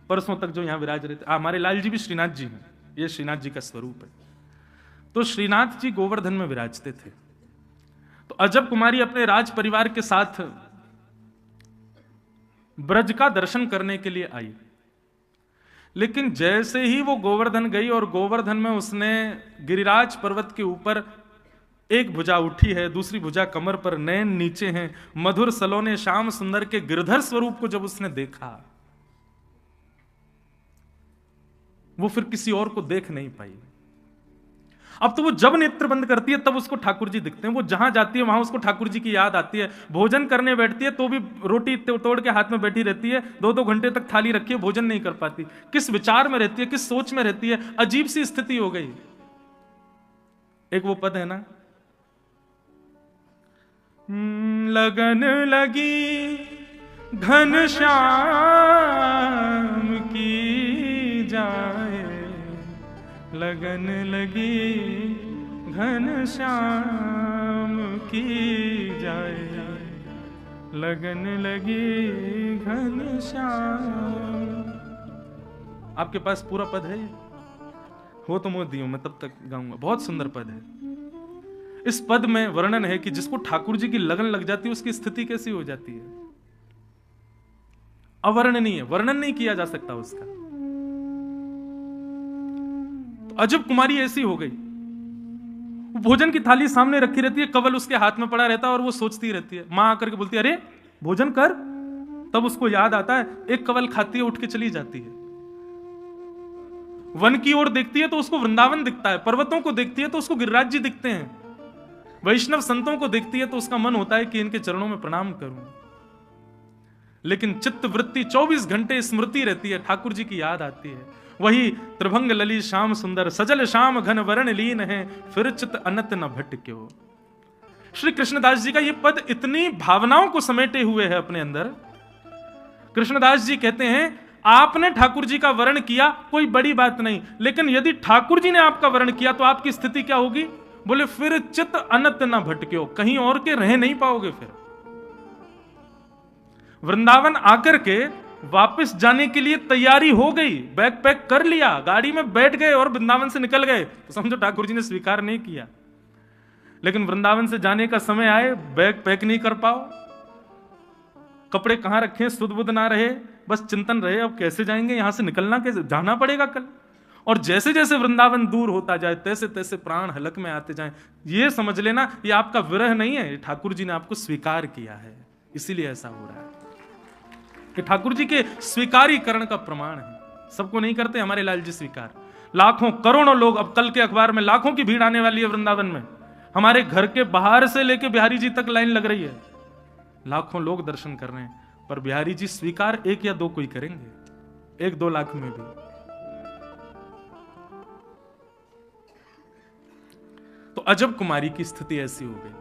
परसों तक जो यहां विराज रहे थे, हमारे लाल जी भी श्रीनाथ जी हैं, ये श्रीनाथ जी का स्वरूप है। तो श्रीनाथ जी गोवर्धन में विराजते थे। तो अजब कुमारी अपने राज परिवार के साथ ब्रज का दर्शन करने के लिए आई। लेकिन जैसे ही वो गोवर्धन गई और गोवर्धन में उसने गिरिराज पर्वत के ऊपर एक भुजा उठी है, दूसरी भुजा कमर पर, नैन नीचे हैं, मधुर सलोने श्याम सुंदर के गिरधर स्वरूप को जब उसने देखा, वो फिर किसी और को देख नहीं पाई। अब तो वो जब नेत्र बंद करती है तब उसको ठाकुर जी दिखते हैं। वो जहां जाती है वहां उसको ठाकुर जी की याद आती है। भोजन करने बैठती है तो भी रोटी तोड़ के हाथ में बैठी रहती है, 2-2 घंटे तक थाली रखी है, भोजन नहीं कर पाती। किस विचार में रहती है, किस सोच में रहती है, अजीब सी स्थिति हो गई। एक वो पद है ना, लगन लगी घनश्याम की जाए, लगन लगी घनश्याम की जाए, लगन लगी घनश्याम। आपके पास पूरा पद है? हो तो मैं दियो, मैं तब तक गाऊंगा। बहुत सुंदर पद है। इस पद में वर्णन है कि जिसको ठाकुर जी की लगन लग जाती है उसकी स्थिति कैसी हो जाती है, अवर्णनीय, वर्णन नहीं किया जा सकता उसका। तो अजब कुमारी ऐसी हो गई, भोजन की थाली सामने रखी रहती है, कवल उसके हाथ में पड़ा रहता है और वो सोचती रहती है। मां आकर के बोलती है, अरे भोजन कर। तब उसको याद आता है, एक कवल खाती है, उठ के चली जाती है। वन की ओर देखती है तो उसको वृंदावन दिखता है, पर्वतों को देखती है तो उसको गिरिराज जी दिखते हैं, वैष्णव संतों को देखती है तो उसका मन होता है कि इनके चरणों में प्रणाम करूं। लेकिन चित्त वृत्ति 24 घंटे स्मृति रहती है, ठाकुर जी की याद आती है। वही त्रिभंग लली श्याम सुंदर, सजल श्याम घन वरण लीन है, फिर चित अनत न भटक्यो। श्री कृष्णदास जी का यह पद इतनी भावनाओं को समेटे हुए है अपने अंदर। कृष्णदास जी कहते हैं, आपने ठाकुर जी का वर्ण किया, कोई बड़ी बात नहीं, लेकिन यदि ठाकुर जी ने आपका वर्ण किया तो आपकी स्थिति क्या होगी? बोले फिर चित अनत न भटक्यो, कहीं और के रह नहीं पाओगे। फिर वृंदावन आकर के वापस जाने के लिए तैयारी हो गई, बैग पैक कर लिया, गाड़ी में बैठ गए और वृंदावन से निकल गए, तो समझो ठाकुर जी ने स्वीकार नहीं किया। लेकिन वृंदावन से जाने का समय आए, बैग पैक नहीं कर पाओ, कपड़े कहां रखें, सुध बुध ना रहे, बस चिंतन रहे अब कैसे जाएंगे, यहां से निकलना कैसे, जाना पड़ेगा कल। और जैसे जैसे वृंदावन दूर होता जाए तैसे तैसे प्राण हलक में आते जाएं। ये समझ लेना, ये आपका विरह नहीं है, ठाकुर जी ने आपको स्वीकार किया है, इसीलिए ऐसा हो रहा है कि ठाकुर जी के स्वीकारीकरण का प्रमाण है। सबको नहीं करते हमारे लाल जी स्वीकार। लाखों करोड़ों लोग, अब कल के अखबार में लाखों की भीड़ आने वाली है वृंदावन में, हमारे घर के बाहर से लेके बिहारी जी तक लाइन लग रही है, लाखों लोग दर्शन कर रहे हैं, पर बिहारी जी स्वीकार 1 या 2 कोई करेंगे, 1-2 लाख में भी। तो अजब कुमारी की स्थिति ऐसी हो गई।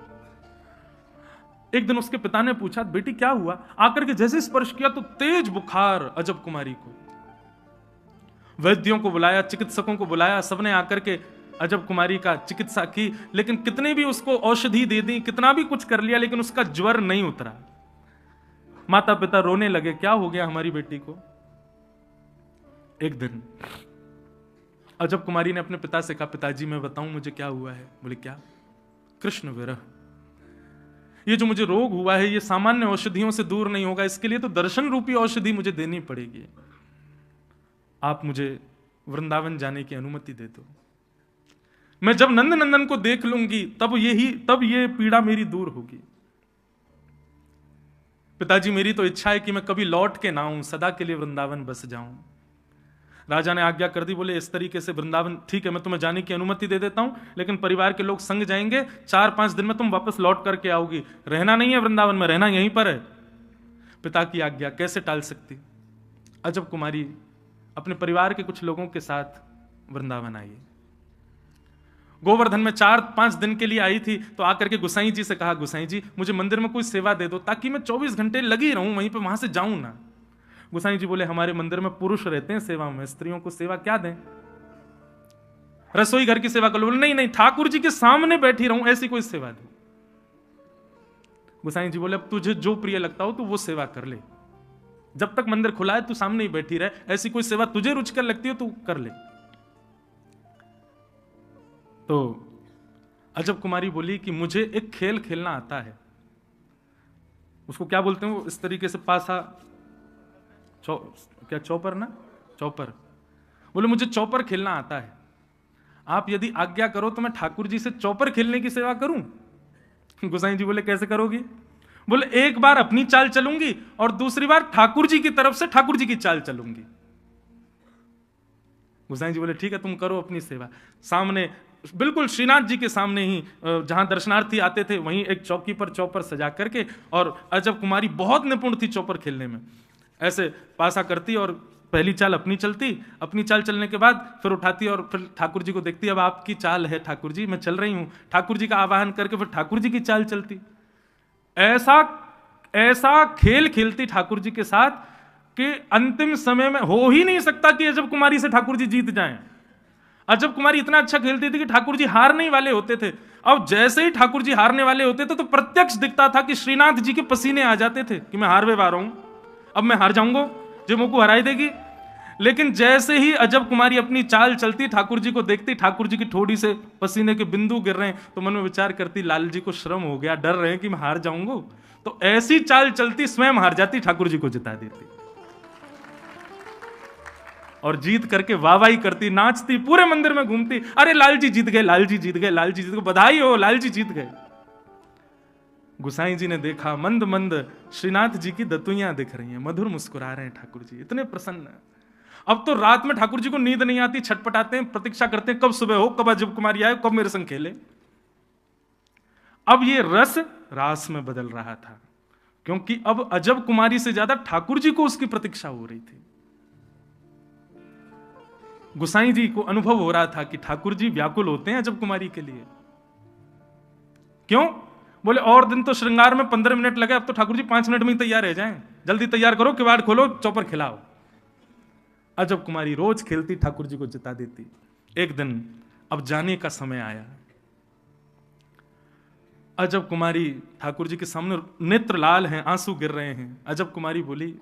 एक दिन उसके पिता ने पूछा, बेटी क्या हुआ? आकर के जैसे स्पर्श किया तो तेज बुखार अजब कुमारी को। वैद्यों को बुलाया, चिकित्सकों को बुलाया, सबने आकर के अजब कुमारी का चिकित्सा की, लेकिन कितने भी उसको औषधि दे दी, कितना भी कुछ कर लिया, लेकिन उसका ज्वर नहीं उतरा। माता पिता रोने लगे, क्या हो गया हमारी बेटी को? एक दिन अजब कुमारी ने अपने पिता से कहा, पिताजी मैं बताऊं मुझे क्या हुआ है? बोले क्या? कृष्ण विरह। ये जो मुझे रोग हुआ है ये सामान्य औषधियों से दूर नहीं होगा, इसके लिए तो दर्शन रूपी औषधि मुझे देनी पड़ेगी। आप मुझे वृंदावन जाने की अनुमति दे दो, मैं जब नंद नंदन को देख लूंगी तब ये पीड़ा मेरी दूर होगी। पिताजी मेरी तो इच्छा है कि मैं कभी लौट के ना आऊं, सदा के लिए वृंदावन बस जाऊं। राजा ने आज्ञा कर दी, बोले इस तरीके से वृंदावन ठीक है, मैं तुम्हें जाने की अनुमति दे देता हूं, लेकिन परिवार के लोग संग जाएंगे, 4-5 दिन में तुम वापस लौट करके आओगी, रहना नहीं है वृंदावन में, रहना यहीं पर है। पिता की आज्ञा कैसे टाल सकती? अजब कुमारी अपने परिवार के कुछ लोगों के साथ वृंदावन आई। गोवर्धन में 4-5 दिन के लिए आई थी, तो आकर के गोसाई जी से कहा, गोसाई जी मुझे मंदिर में कोई सेवा दे दो ताकि मैं 24 घंटे लगी रहूं वहीं पे, वहां से जाऊं ना। गोसाई जी बोले, हमारे मंदिर में पुरुष रहते हैं सेवा में, स्त्रियों को सेवा क्या दें, रसोई घर की सेवा कर लो। बोले नहीं, ठाकुर जी के सामने बैठी रहूं ऐसी कोई सेवा दो। गोसाई जी बोले, अब तुझे जो प्रिय लगता हो तू वो सेवा कर ले, जब तक मंदिर खुला है तू सामने ही बैठी रहे, ऐसी कोई सेवा तुझे रुचिकर लगती हो तू कर ले। तो अजब कुमारी बोली कि मुझे एक खेल खेलना आता है, उसको क्या बोलते हैं वो इस तरीके से पासा क्या चौपर ना, चौपर। बोले मुझे चौपर खेलना आता है, आप यदि आज्ञा करो तो मैं ठाकुर जी से चौपर खेलने की सेवा करूं। गोसाई जी बोले कैसे करोगी? बोले एक बार अपनी चाल चलूंगी और दूसरी बार ठाकुर जी की तरफ से ठाकुर जी की चाल चलूंगी। गोसाई जी बोले ठीक है तुम करो अपनी सेवा। सामने बिल्कुल श्रीनाथ जी के सामने ही जहां दर्शनार्थी आते थे वहीं एक चौकी पर चौपर सजा करके, और अजब कुमारी बहुत निपुण थी चौपर खेलने में, ऐसे पासा करती और पहली चाल अपनी चलती, अपनी चाल चलने के बाद फिर उठाती और फिर ठाकुर जी को देखती, अब आपकी चाल है ठाकुर जी, मैं चल रही हूं। ठाकुर जी का आवाहन करके फिर ठाकुर जी की चाल चलती। ऐसा खेल खेलती ठाकुर जी के साथ कि अंतिम समय में हो ही नहीं सकता कि अजब कुमारी से ठाकुर जी जीत जाएं। अजब कुमारी इतना अच्छा खेलती थी कि ठाकुर जी हारने वाले होते थे। अब जैसे ही ठाकुर जी हारने वाले होते थे तो प्रत्यक्ष दिखता था कि श्रीनाथ जी के पसीने आ जाते थे कि मैं हारवे वाला हूं, अब मैं हार जाऊंगा, जो मुझको हराई देगी। लेकिन जैसे ही अजब कुमारी अपनी चाल चलती, ठाकुर जी को देखती, ठाकुर जी की ठोड़ी से पसीने के बिंदु गिर रहे हैं, तो मन में विचार करती, लाल जी को श्रम हो गया, डर रहे हैं कि मैं हार जाऊंगा। तो ऐसी चाल चलती, स्वयं हार जाती, ठाकुर जी को जिता देती और जीत करके वाहवाही करती, नाचती, पूरे मंदिर में घूमती, अरे लाल जी जीत गए, लाल जी जीत गए, लाल जी जीत गए, बधाई हो, लाल जी जीत गए। गुसाई जी ने देखा, मंद मंद श्रीनाथ जी की दतुइयां दिख रही हैं, मधुर मुस्कुरा रहे हैं ठाकुर जी, इतने प्रसन्न। अब तो रात में ठाकुर जी को नींद नहीं आती, छटपटाते हैं, प्रतीक्षा करते हैं कब सुबह हो, कब अजब कुमारी आए, कब मेरे संग खेले। अब ये रस रास में बदल रहा था, क्योंकि अब अजब कुमारी से ज्यादा ठाकुर जी को उसकी प्रतीक्षा हो रही थी। गुसाई जी को अनुभव हो रहा था कि ठाकुर जी व्याकुल होते हैं अजब कुमारी के लिए। क्यों? बोले और दिन तो श्रृंगार में 15 मिनट लगे, अब तो ठाकुर जी 5 मिनट में ही तैयार रह जाएं, जल्दी तैयार करो, किवाड़ खोलो, चौपर खिलाओ। अजब कुमारी रोज खेलती, ठाकुर जी को जिता देती। एक दिन अब जाने का समय आया। अजब कुमारी ठाकुर जी के सामने नेत्र लाल हैं, आंसू गिर रहे हैं। अजब कुमारी बोली,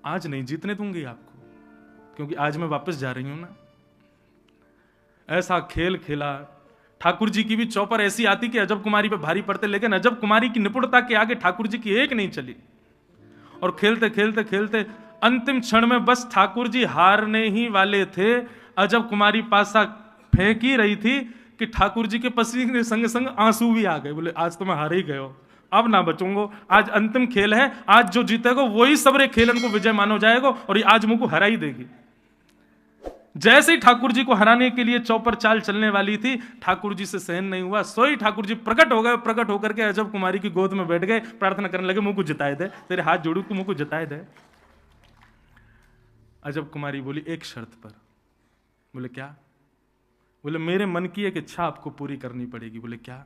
आज नहीं जीतने दूंगी आपको, क्योंकि आज मैं वापस जा रही हूं ना। ऐसा खेल खेला, ठाकुर जी की भी चौपर ऐसी आती कि अजब कुमारी पे भारी पड़ते, लेकिन अजब कुमारी की निपुणता के आगे ठाकुर जी की एक नहीं चली। और खेलते खेलते खेलते अंतिम क्षण में बस ठाकुर जी हारने ही वाले थे, अजब कुमारी पासा फेंक ही रही थी कि ठाकुर जी के पसीने के संग संग आंसू भी आ गए। बोले आज तो मैं हार ही गए हो, अब ना बचूंगा, आज अंतिम खेल है, आज जो जीतेगा वही सबरे खेलन को विजय मानो जाएगा और ये आज मुझको हरा ही देगी। जैसे ही ठाकुर जी को हराने के लिए चौपर चाल चलने वाली थी, ठाकुर जी से सहन नहीं हुआ, सोई ठाकुर जी प्रकट हो गए। प्रकट होकर के अजब कुमारी की गोद में बैठ गए, प्रार्थना करने लगे, मुझको जिताए दे, तेरे हाथ जोड़ू तू मुझको जिताए दे। अजब कुमारी बोली, एक शर्त पर। बोले क्या? बोले मेरे मन की एक इच्छा आपको पूरी करनी पड़ेगी। बोले क्या?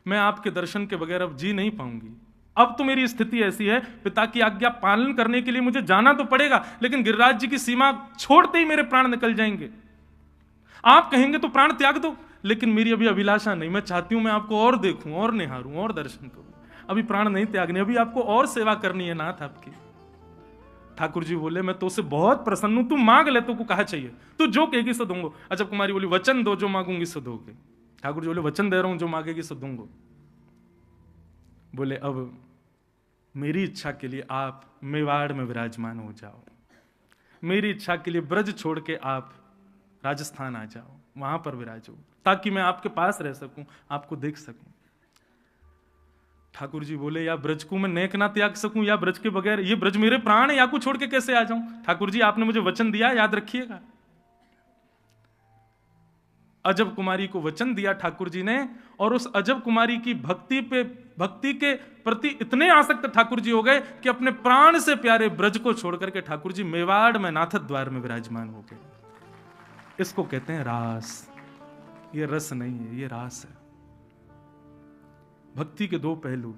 मैं आपके दर्शन के बगैर अब जी नहीं पाऊंगी, अब तो मेरी स्थिति ऐसी है, पिता की आज्ञा पालन करने के लिए मुझे जाना तो पड़ेगा, लेकिन गिरिराज जी की सीमा छोड़ते ही मेरे प्राण निकल जाएंगे। आप कहेंगे तो प्राण त्याग दो, लेकिन मेरी अभी अभिलाषा नहीं, मैं चाहती हूं मैं आपको और देखूं, और निहारूं, और दर्शन करूं। अभी प्राण नहीं त्यागने, अभी आपको और सेवा करनी है नाथ आपकी। ठाकुर जी बोले, मैं तो से बहुत प्रसन्न हूं, तू मांग ले, तो को कहा चाहिए, तू जो कहेगी सो दूंगो। अजब कुमारी बोली, वचन दो, जो मांगूंगी सो दोगे। ठाकुर जी बोले, वचन दे रहा हूं, जो मांगेगी सो दूंगो। बोले अब मेरी इच्छा के लिए आप मेवाड़ में विराजमान हो जाओ, मेरी इच्छा के लिए ब्रज छोड़ के आप राजस्थान आ जाओ, वहां पर विराजो, ताकि मैं आपके पास रह सकूं, आपको देख सकूं। ठाकुर जी बोले, या ब्रज को मैं नेक ना त्याग सकूं, या ब्रज के बगैर, ये ब्रज मेरे प्राण है, या को छोड़ के कैसे आ जाऊं? ठाकुर जी आपने मुझे वचन दिया, याद रखिएगा। अजब कुमारी को वचन दिया ठाकुर जी ने, और उस अजब कुमारी की भक्ति के प्रति इतने आसक्त ठाकुर जी हो गए कि अपने प्राण से प्यारे ब्रज को छोड़कर के ठाकुर जी मेवाड़ में नाथ द्वार में विराजमान हो गए। इसको कहते हैं रास। ये रस नहीं है, ये रास है। भक्ति के दो पहलू,